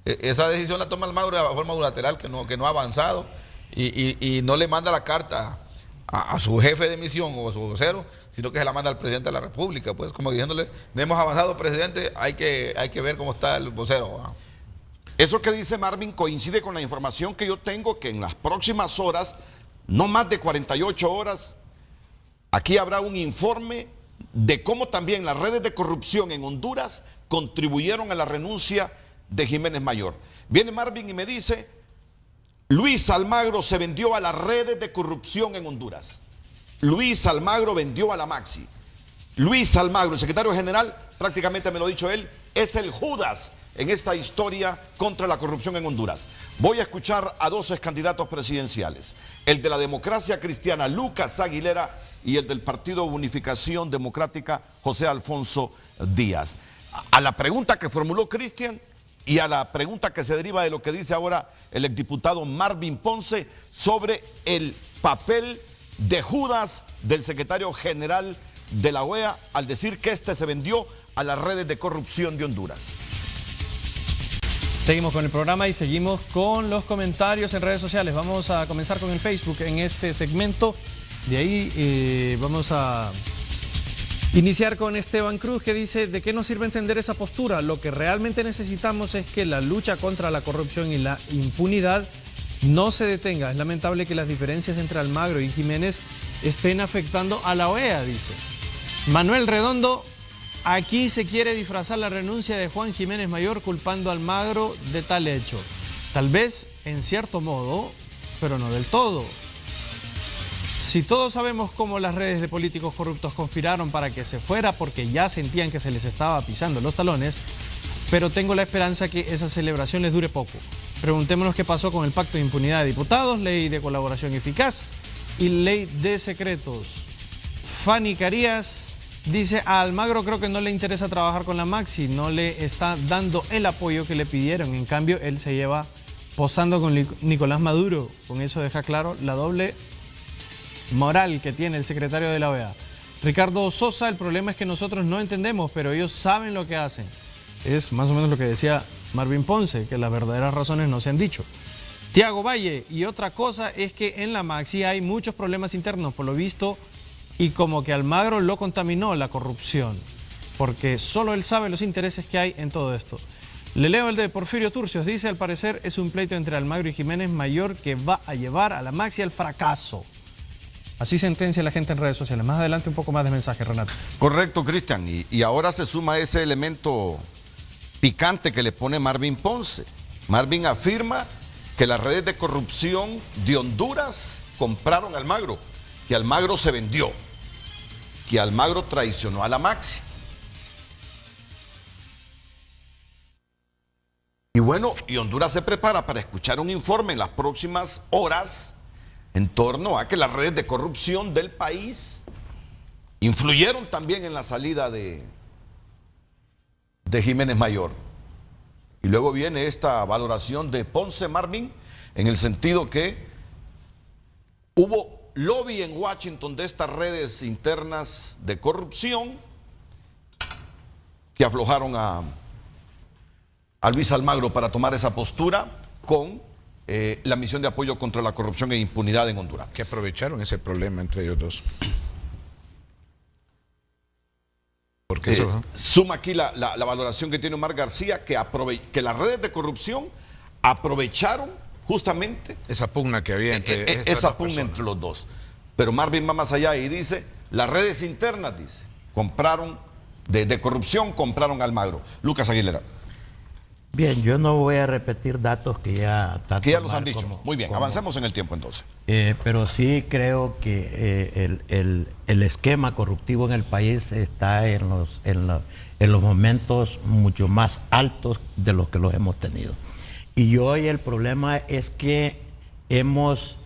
Esa decisión la toma Almagro de forma unilateral, que no ha avanzado y no le manda la carta a su jefe de misión o a su vocero, sino que se la manda al presidente de la República, pues como diciéndole, no hemos avanzado, presidente, hay que ver cómo está el vocero. Eso que dice Marvin coincide con la información que yo tengo, que en las próximas horas, no más de 48 horas, aquí habrá un informe de cómo también las redes de corrupción en Honduras contribuyeron a la renuncia de Jiménez Mayor. Viene Marvin y me dice: Luis Almagro se vendió a las redes de corrupción en Honduras. Luis Almagro vendió a la Maxi. Luis Almagro, el secretario general, prácticamente me lo ha dicho él, es el Judas en esta historia contra la corrupción en Honduras. Voy a escuchar a dos candidatos presidenciales, el de la Democracia Cristiana, Lucas Aguilera, y el del Partido Unificación Democrática, José Alfonso Díaz. A la pregunta que formuló Cristian y a la pregunta que se deriva de lo que dice ahora el exdiputado Marvin Ponce sobre el papel de Judas del secretario general de la OEA al decir que este se vendió a las redes de corrupción de Honduras. Seguimos con el programa y seguimos con los comentarios en redes sociales. Vamos a comenzar con el Facebook en este segmento. De ahí vamos a iniciar con Esteban Cruz, que dice: ¿de qué nos sirve entender esa postura? Lo que realmente necesitamos es que la lucha contra la corrupción y la impunidad no se detenga. Es lamentable que las diferencias entre Almagro y Jiménez estén afectando a la OEA, dice. Manuel Redondo: aquí se quiere disfrazar la renuncia de Juan Jiménez Mayor culpando a Almagro de tal hecho. Tal vez en cierto modo, pero no del todo. Si todos sabemos cómo las redes de políticos corruptos conspiraron para que se fuera porque ya sentían que se les estaba pisando los talones, pero tengo la esperanza que esa celebración les dure poco. Preguntémonos qué pasó con el Pacto de Impunidad de Diputados, Ley de Colaboración Eficaz y Ley de Secretos. Fanny Carías dice: a Almagro creo que no le interesa trabajar con la Maxi, no le está dando el apoyo que le pidieron. En cambio, él se lleva posando con Nicolás Maduro. Con eso deja claro la doble moral que tiene el secretario de la OEA. Ricardo Sosa: el problema es que nosotros no entendemos, pero ellos saben lo que hacen. Es más o menos lo que decía Marvin Ponce, que las verdaderas razones no se han dicho. Tiago Valle: y otra cosa es que en la Maxi hay muchos problemas internos, por lo visto, y como que Almagro lo contaminó la corrupción, porque solo él sabe los intereses que hay en todo esto. Le leo el de Porfirio Turcios, dice: al parecer es un pleito entre Almagro y Jiménez Mayor que va a llevar a la Maxi al fracaso. Así sentencia la gente en redes sociales. Más adelante un poco más de mensaje, Renato. Correcto, Cristian. Y ahora se suma ese elemento picante que le pone Marvin Ponce. Marvin afirma que las redes de corrupción de Honduras compraron a Almagro, que Almagro se vendió, que Almagro traicionó a la Maxi. Y bueno, y Honduras se prepara para escuchar un informe en las próximas horas en torno a que las redes de corrupción del país influyeron también en la salida de Jiménez Mayor. Y luego viene esta valoración de Ponce, Marvin, en el sentido que hubo lobby en Washington de estas redes internas de corrupción que aflojaron a Luis Almagro para tomar esa postura con la misión de apoyo contra la corrupción e impunidad en Honduras. Que aprovecharon ese problema entre ellos dos. Porque eso, suma aquí la valoración que tiene Omar García, que las redes de corrupción aprovecharon justamente esa pugna que había entre esa pugna entre los dos. Pero Marvin va más allá y dice: las redes internas, dice, compraron de corrupción, compraron a Almagro. Lucas Aguilera. Bien, yo no voy a repetir datos que ya los han dicho. Muy bien, avancemos en el tiempo entonces. Pero sí creo que el esquema corruptivo en el país está en los momentos mucho más altos de los que los hemos tenido. Y hoy el problema es que hemos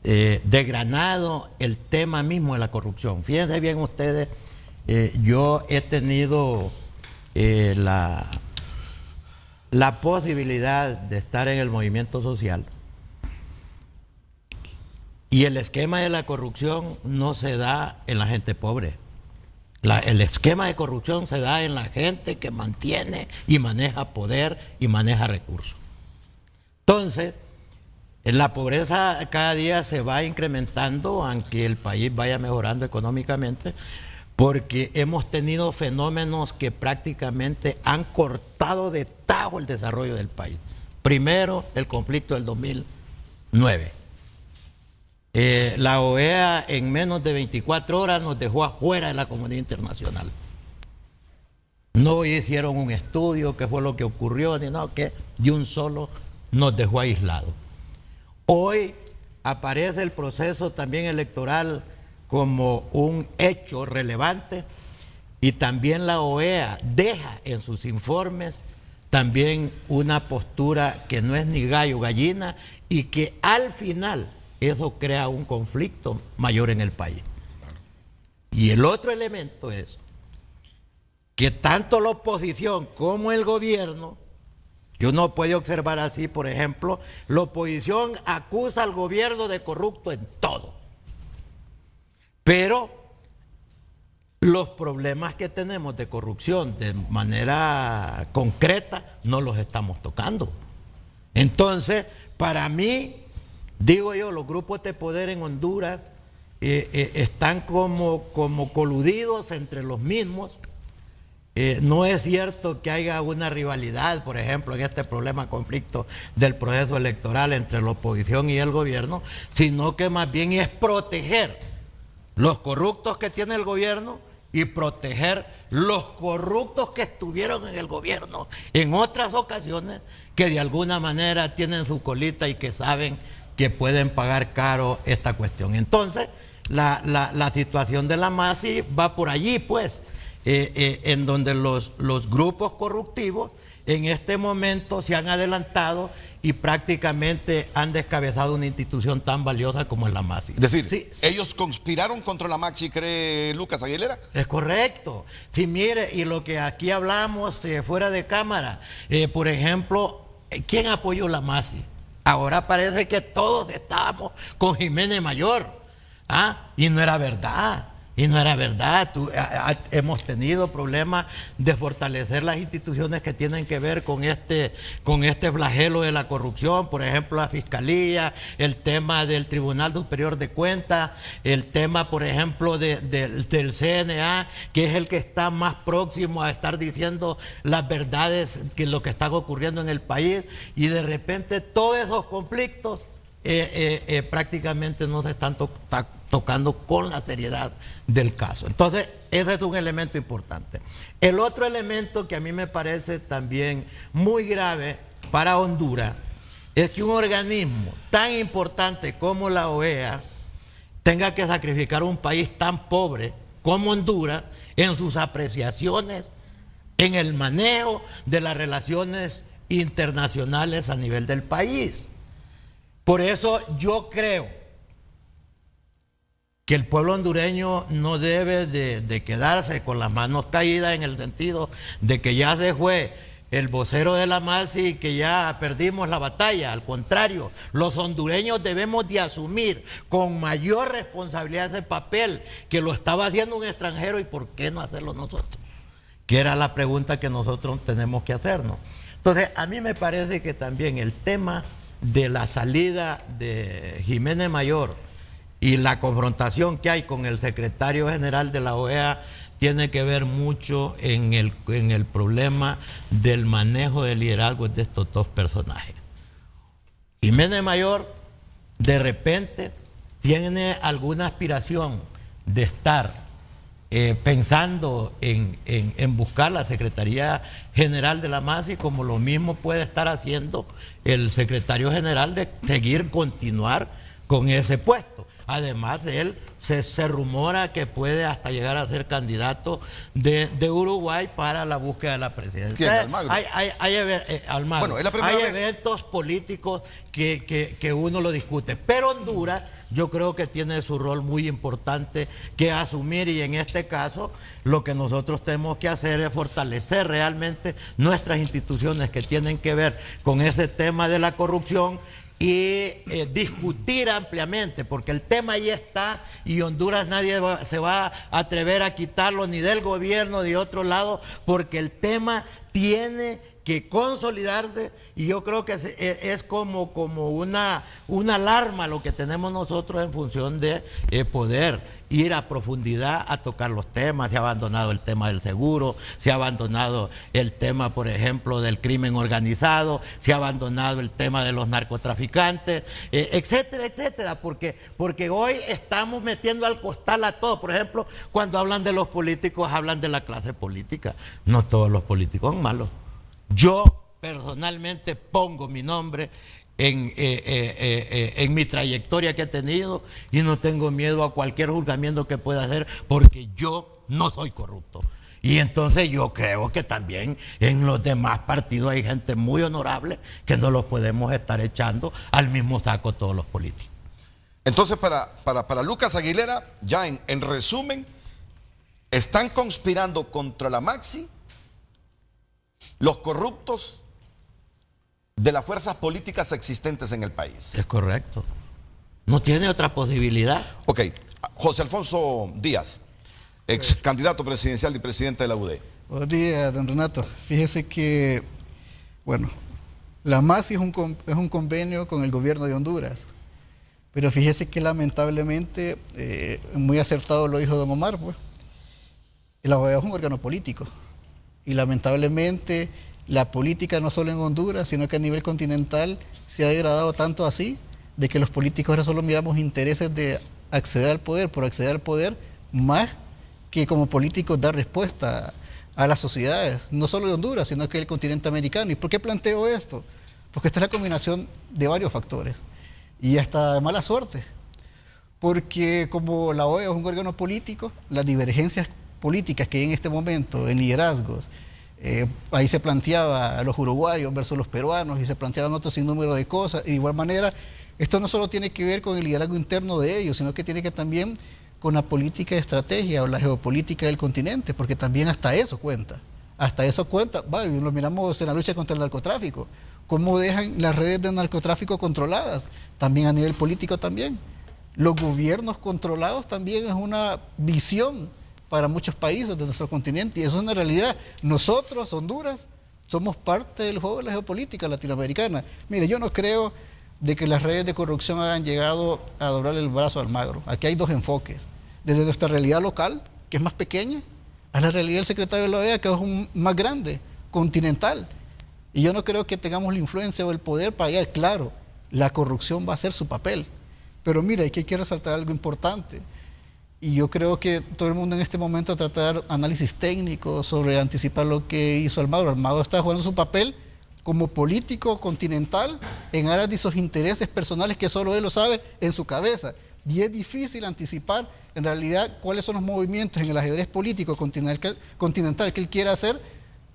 desgranado el tema mismo de la corrupción. Fíjense bien ustedes, yo he tenido la posibilidad de estar en el movimiento social, y el esquema de la corrupción no se da en la gente pobre. El esquema de corrupción se da en la gente que mantiene y maneja poder y maneja recursos. Entonces, La pobreza cada día se va incrementando, aunque el país vaya mejorando económicamente, porque hemos tenido fenómenos que prácticamente han cortado de tajo el desarrollo del país. Primero, el conflicto del 2009. La OEA en menos de 24 horas nos dejó afuera de la comunidad internacional. No hicieron un estudio, qué fue lo que ocurrió, ni nada, que de un solo nos dejó aislados. Hoy aparece el proceso también electoral como un hecho relevante y también la OEA deja en sus informes también una postura que no es ni gallo gallina y que al final eso crea un conflicto mayor en el país. Y el otro elemento es que tanto la oposición como el gobierno, y uno puede observar así, por ejemplo, la oposición acusa al gobierno de corrupto en todo. Pero los problemas que tenemos de corrupción de manera concreta no los estamos tocando. Entonces, para mí, digo yo, los grupos de poder en Honduras están como coludidos entre los mismos. No es cierto que haya una rivalidad, por ejemplo, en este conflicto del proceso electoral entre la oposición y el gobierno, sino que más bien es proteger los corruptos que tiene el gobierno y proteger los corruptos que estuvieron en el gobierno en otras ocasiones, que de alguna manera tienen su colita y que saben que pueden pagar caro esta cuestión. Entonces, la situación de la MASI va por allí, pues. En donde los grupos corruptivos en este momento se han adelantado y prácticamente han descabezado una institución tan valiosa como es la MASI. Es decir, sí, ¿ellos conspiraron contra la MAXI, cree Lucas Aguilera? Es correcto. Sí, mire, y lo que aquí hablamos fuera de cámara, por ejemplo, ¿quién apoyó la MASI? Ahora parece que todos estábamos con Jiménez Mayor, y no era verdad. Y no era verdad. Hemos tenido problemas de fortalecer las instituciones que tienen que ver con este flagelo de la corrupción, por ejemplo la Fiscalía, el tema del Tribunal Superior de Cuentas, el tema, por ejemplo, del CNA, que es el que está más próximo a estar diciendo las verdades que lo que está ocurriendo en el país, y de repente todos esos conflictos prácticamente no se están tocando con la seriedad del caso. Entonces, ese es un elemento importante. El otro elemento que a mí me parece también muy grave para Honduras es que un organismo tan importante como la OEA tenga que sacrificar a un país tan pobre como Honduras en sus apreciaciones, en el manejo de las relaciones internacionales a nivel del país. Por eso yo creo que el pueblo hondureño no debe de quedarse con las manos caídas, en el sentido de que ya se fue el vocero de la MASI y que ya perdimos la batalla. Al contrario, los hondureños debemos de asumir con mayor responsabilidad ese papel que lo estaba haciendo un extranjero, y por qué no hacerlo nosotros, que era la pregunta que nosotros tenemos que hacernos. Entonces, a mí me parece que también el tema de la salida de Jiménez Mayor y la confrontación que hay con el secretario general de la OEA tiene que ver mucho en el problema del manejo de liderazgo de estos dos personajes. Jiménez Mayor de repente tiene alguna aspiración de estar pensando en buscar la Secretaría General de la MASI, como lo mismo puede estar haciendo el secretario general de continuar con ese puesto. Además de él, se rumora que puede hasta llegar a ser candidato de Uruguay para la búsqueda de la presidencia. ¿Quién? Almagro. Almagro. Bueno, es la primera vez. Eventos políticos que uno lo discute. Pero Honduras, yo creo que tiene su rol muy importante que asumir, y en este caso lo que nosotros tenemos que hacer es fortalecer realmente nuestras instituciones que tienen que ver con ese tema de la corrupción, y discutir ampliamente, porque el tema ahí está y Honduras nadie se va a atrever a quitarlo, ni del gobierno ni de otro lado, porque el tema tiene que consolidarse, y yo creo que es como una alarma lo que tenemos nosotros en función de poder ir a profundidad a tocar los temas. Se ha abandonado el tema del seguro, se ha abandonado el tema, por ejemplo, del crimen organizado, se ha abandonado el tema de los narcotraficantes, etcétera, etcétera, porque hoy estamos metiendo al costal a todo. Por ejemplo, cuando hablan de los políticos, hablan de la clase política. No todos los políticos son malos. Yo personalmente pongo mi nombre en mi trayectoria que he tenido y no tengo miedo a cualquier juzgamiento que pueda hacer, porque yo no soy corrupto. Y entonces yo creo que también en los demás partidos hay gente muy honorable que no los podemos estar echando al mismo saco todos los políticos. Entonces, para Lucas Aguilera, ya en resumen, están conspirando contra la Maxi los corruptos de las fuerzas políticas existentes en el país. Es correcto. No tiene otra posibilidad. Ok, José Alfonso Díaz, ex candidato presidencial y presidente de la UD. Buenos días, don Renato. Fíjese que, bueno, la MAXI es un convenio con el gobierno de Honduras, pero fíjese que lamentablemente, muy acertado lo dijo don Omar, pues, la OEA es un órgano político. Y lamentablemente la política no solo en Honduras, sino que a nivel continental se ha degradado tanto así, de que los políticos ahora solo miramos intereses de acceder al poder por acceder al poder, más que como políticos dar respuesta a las sociedades, no solo de Honduras, sino que del continente americano. ¿Y por qué planteo esto? Porque esta es la combinación de varios factores, y hasta de mala suerte, porque como la OEA es un órgano político, las divergencias políticas que hay en este momento, en liderazgos, ahí se planteaba a los uruguayos versus los peruanos y se planteaban otro sinnúmero de cosas, y de igual manera esto no solo tiene que ver con el liderazgo interno de ellos, sino que tiene que también con la política de estrategia o la geopolítica del continente, porque también hasta eso cuenta, y lo miramos en la lucha contra el narcotráfico, cómo dejan las redes de narcotráfico controladas, también a nivel político también, los gobiernos controlados también es una visión para muchos países de nuestro continente, y eso es una realidad. Nosotros, Honduras, somos parte del juego de la geopolítica latinoamericana. Mire, yo no creo de que las redes de corrupción hayan llegado a doblar el brazo a Almagro. Aquí hay dos enfoques, desde nuestra realidad local, que es más pequeña, a la realidad del secretario de la OEA, que es más grande, continental. Y yo no creo que tengamos la influencia o el poder para llegar. Claro, la corrupción va a ser su papel, pero mire, aquí hay que resaltar algo importante. Y yo creo que todo el mundo en este momento trata de dar análisis técnico sobre anticipar lo que hizo Almagro. Almagro está jugando su papel como político continental en aras de sus intereses personales que solo él lo sabe en su cabeza. Y es difícil anticipar en realidad cuáles son los movimientos en el ajedrez político continental que él quiere hacer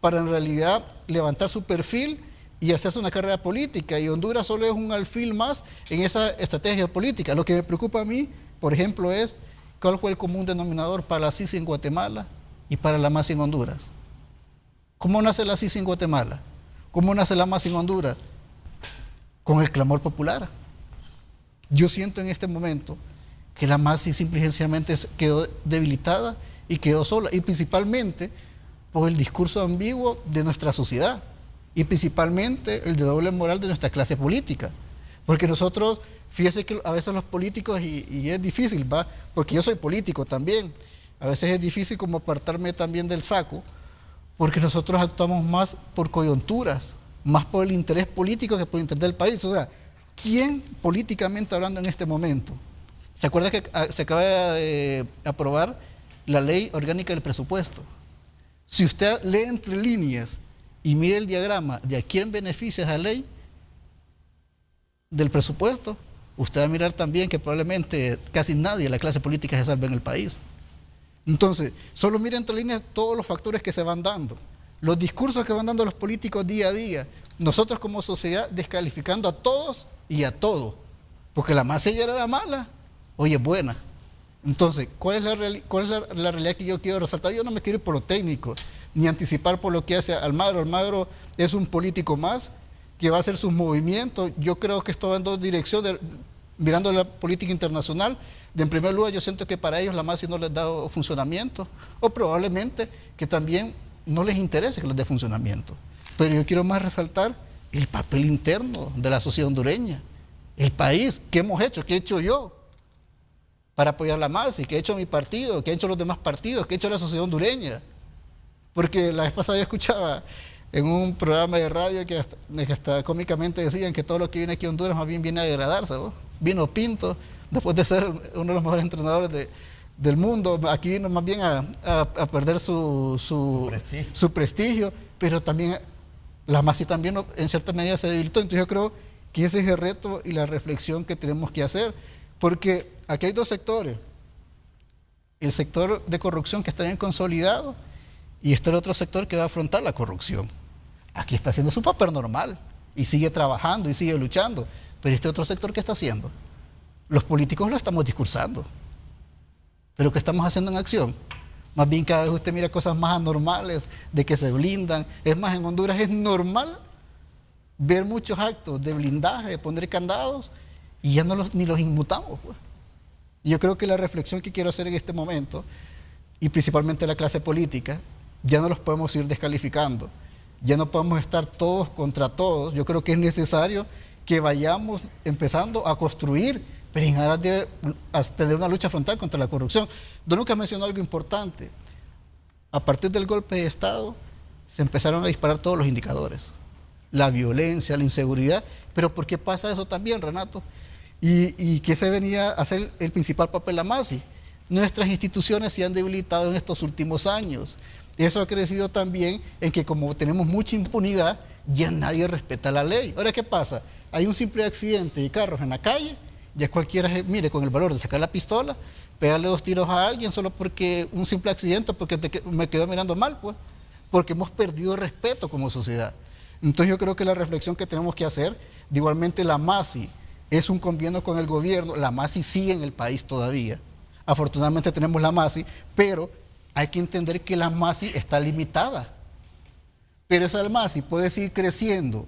para en realidad levantar su perfil y hacerse una carrera política. Y Honduras solo es un alfil más en esa estrategia política. Lo que me preocupa a mí, por ejemplo, es ¿cuál fue el común denominador para la CICI en Guatemala y para la MAXI en Honduras? ¿Cómo nace la CICI en Guatemala? ¿Cómo nace la MAXI en Honduras? Con el clamor popular. Yo siento en este momento que la MAXI simple y sencillamente quedó debilitada y quedó sola, y principalmente por el discurso ambiguo de nuestra sociedad, y principalmente el de doble moral de nuestra clase política. Porque nosotros, fíjese que a veces los políticos, y es difícil, ¿va? Porque yo soy político también, a veces es difícil como apartarme también del saco, porque nosotros actuamos más por coyunturas, más por el interés político que por el interés del país. O sea, ¿quién políticamente hablando en este momento? ¿Se acuerda que se acaba de aprobar la ley orgánica del presupuesto? Si usted lee entre líneas y mire el diagrama de a quién beneficia esa ley del presupuesto, usted va a mirar también que probablemente casi nadie de la clase política se salve en el país. Entonces, solo mire entre líneas todos los factores que se van dando, los discursos que van dando los políticos día a día, nosotros como sociedad descalificando a todos y a todo, porque la más ella era la mala, hoy es buena. Entonces, ¿cuál es la realidad que yo quiero resaltar? Yo no me quiero ir por lo técnico, ni anticipar por lo que hace Almagro. Almagro es un político más que va a hacer sus movimientos. Yo creo que esto va en dos direcciones, mirando la política internacional. En primer lugar, yo siento que para ellos la MAXI no les da funcionamiento, o probablemente que también no les interesa que les dé funcionamiento. Pero yo quiero más resaltar el papel interno de la sociedad hondureña, el país, qué hemos hecho, qué he hecho yo para apoyar la MAXI, qué ha hecho mi partido, qué han hecho los demás partidos, qué ha hecho la sociedad hondureña. Porque la vez pasada yo escuchaba en un programa de radio que hasta cómicamente decían que todo lo que viene aquí a Honduras más bien viene a degradarse, ¿no? Vino Pinto, después de ser uno de los mejores entrenadores del mundo, aquí vino más bien a perder su prestigio, pero también la MAXI también en cierta medida se debilitó. Entonces yo creo que ese es el reto y la reflexión que tenemos que hacer, porque aquí hay dos sectores: el sector de corrupción que está bien consolidado y está el otro sector que va a afrontar la corrupción. Aquí está haciendo su papel normal y sigue trabajando y sigue luchando, pero este otro sector, ¿qué está haciendo? Los políticos lo estamos discursando, pero ¿qué estamos haciendo en acción? Más bien cada vez usted mira cosas más anormales, de que se blindan. Es más, en Honduras es normal ver muchos actos de blindaje, de poner candados, y ya ni los inmutamos, pues. Y yo creo que la reflexión que quiero hacer en este momento, y principalmente la clase política, ya no los podemos ir descalificando, ya no podemos estar todos contra todos. Yo creo que es necesario que vayamos empezando a construir, pero en aras de tener una lucha frontal contra la corrupción. Don Lucas mencionó algo importante: a partir del golpe de Estado se empezaron a disparar todos los indicadores, la violencia, la inseguridad. Pero ¿por qué pasa eso también, Renato? ¿Y qué se venía a hacer el principal papel la MAXI? Nuestras instituciones se han debilitado en estos últimos años. Eso ha crecido también en que, como tenemos mucha impunidad, ya nadie respeta la ley. Ahora, ¿qué pasa? Hay un simple accidente de carros en la calle, ya cualquiera, mire, con el valor de sacar la pistola, pegarle 2 tiros a alguien solo porque un simple accidente, porque me quedó mirando mal, pues, porque hemos perdido respeto como sociedad. Entonces yo creo que la reflexión que tenemos que hacer, de igualmente la MAXI es un convenio con el gobierno, la MAXI sigue en el país todavía, afortunadamente tenemos la MAXI, pero hay que entender que la MAXI está limitada. Pero esa MAXI puede seguir creciendo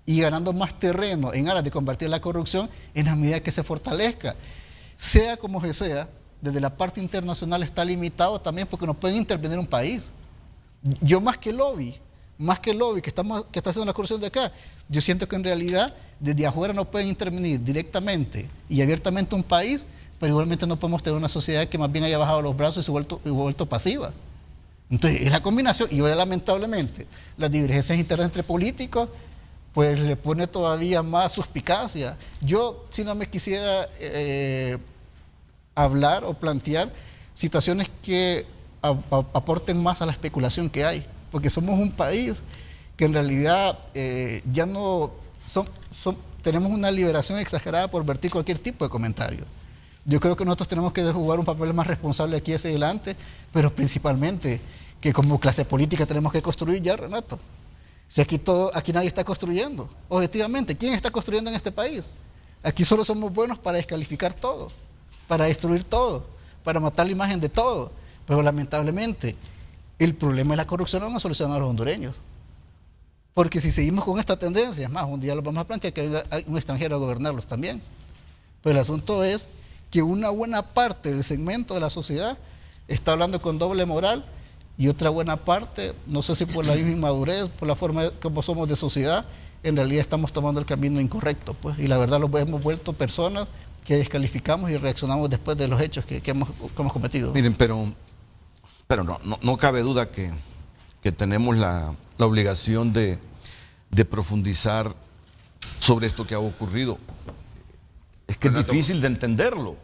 y ganando más terreno en aras de combatir la corrupción en la medida que se fortalezca. Sea como que sea, desde la parte internacional está limitado también porque no pueden intervenir un país. Yo más que lobby que está haciendo la corrupción de acá, yo siento que en realidad desde afuera no pueden intervenir directamente y abiertamente un país, pero igualmente no podemos tener una sociedad que más bien haya bajado los brazos y se ha vuelto pasiva. Entonces, es la combinación, y hoy lamentablemente las divergencias internas entre políticos pues le pone todavía más suspicacia. Yo, si no me quisiera hablar o plantear situaciones que aporten más a la especulación que hay, porque somos un país que en realidad ya no tenemos una liberación exagerada por vertir cualquier tipo de comentario. Yo creo que nosotros tenemos que jugar un papel más responsable aquí hacia adelante, pero principalmente que como clase política tenemos que construir ya, Renato. Si aquí nadie está construyendo, objetivamente, ¿quién está construyendo en este país? Aquí solo somos buenos para descalificar todo, para destruir todo, para matar la imagen de todo. Pero lamentablemente, el problema de la corrupción no lo van a solucionar los hondureños. Porque si seguimos con esta tendencia, es más, un día los vamos a plantear que venga un extranjero a gobernarlos también. Pero el asunto es que una buena parte del segmento de la sociedad está hablando con doble moral, y otra buena parte, no sé si por la misma inmadurez, por la forma como somos de sociedad, en realidad estamos tomando el camino incorrecto, pues, y la verdad los hemos vuelto personas que descalificamos y reaccionamos después de los hechos que hemos cometido. Miren, pero no cabe duda que tenemos la obligación de profundizar sobre esto que ha ocurrido. Es que es difícil de entenderlo.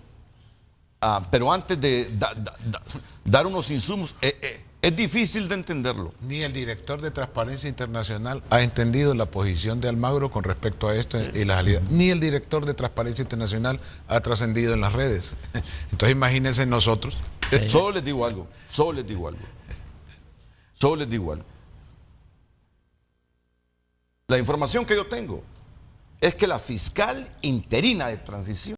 Pero antes de dar unos insumos, es difícil de entenderlo. Ni el director de Transparencia Internacional ha entendido la posición de Almagro con respecto a esto y la salida. Ni el director de Transparencia Internacional ha trascendido en las redes. Entonces imagínense nosotros. Solo les digo algo. La información que yo tengo es que la fiscal interina de transición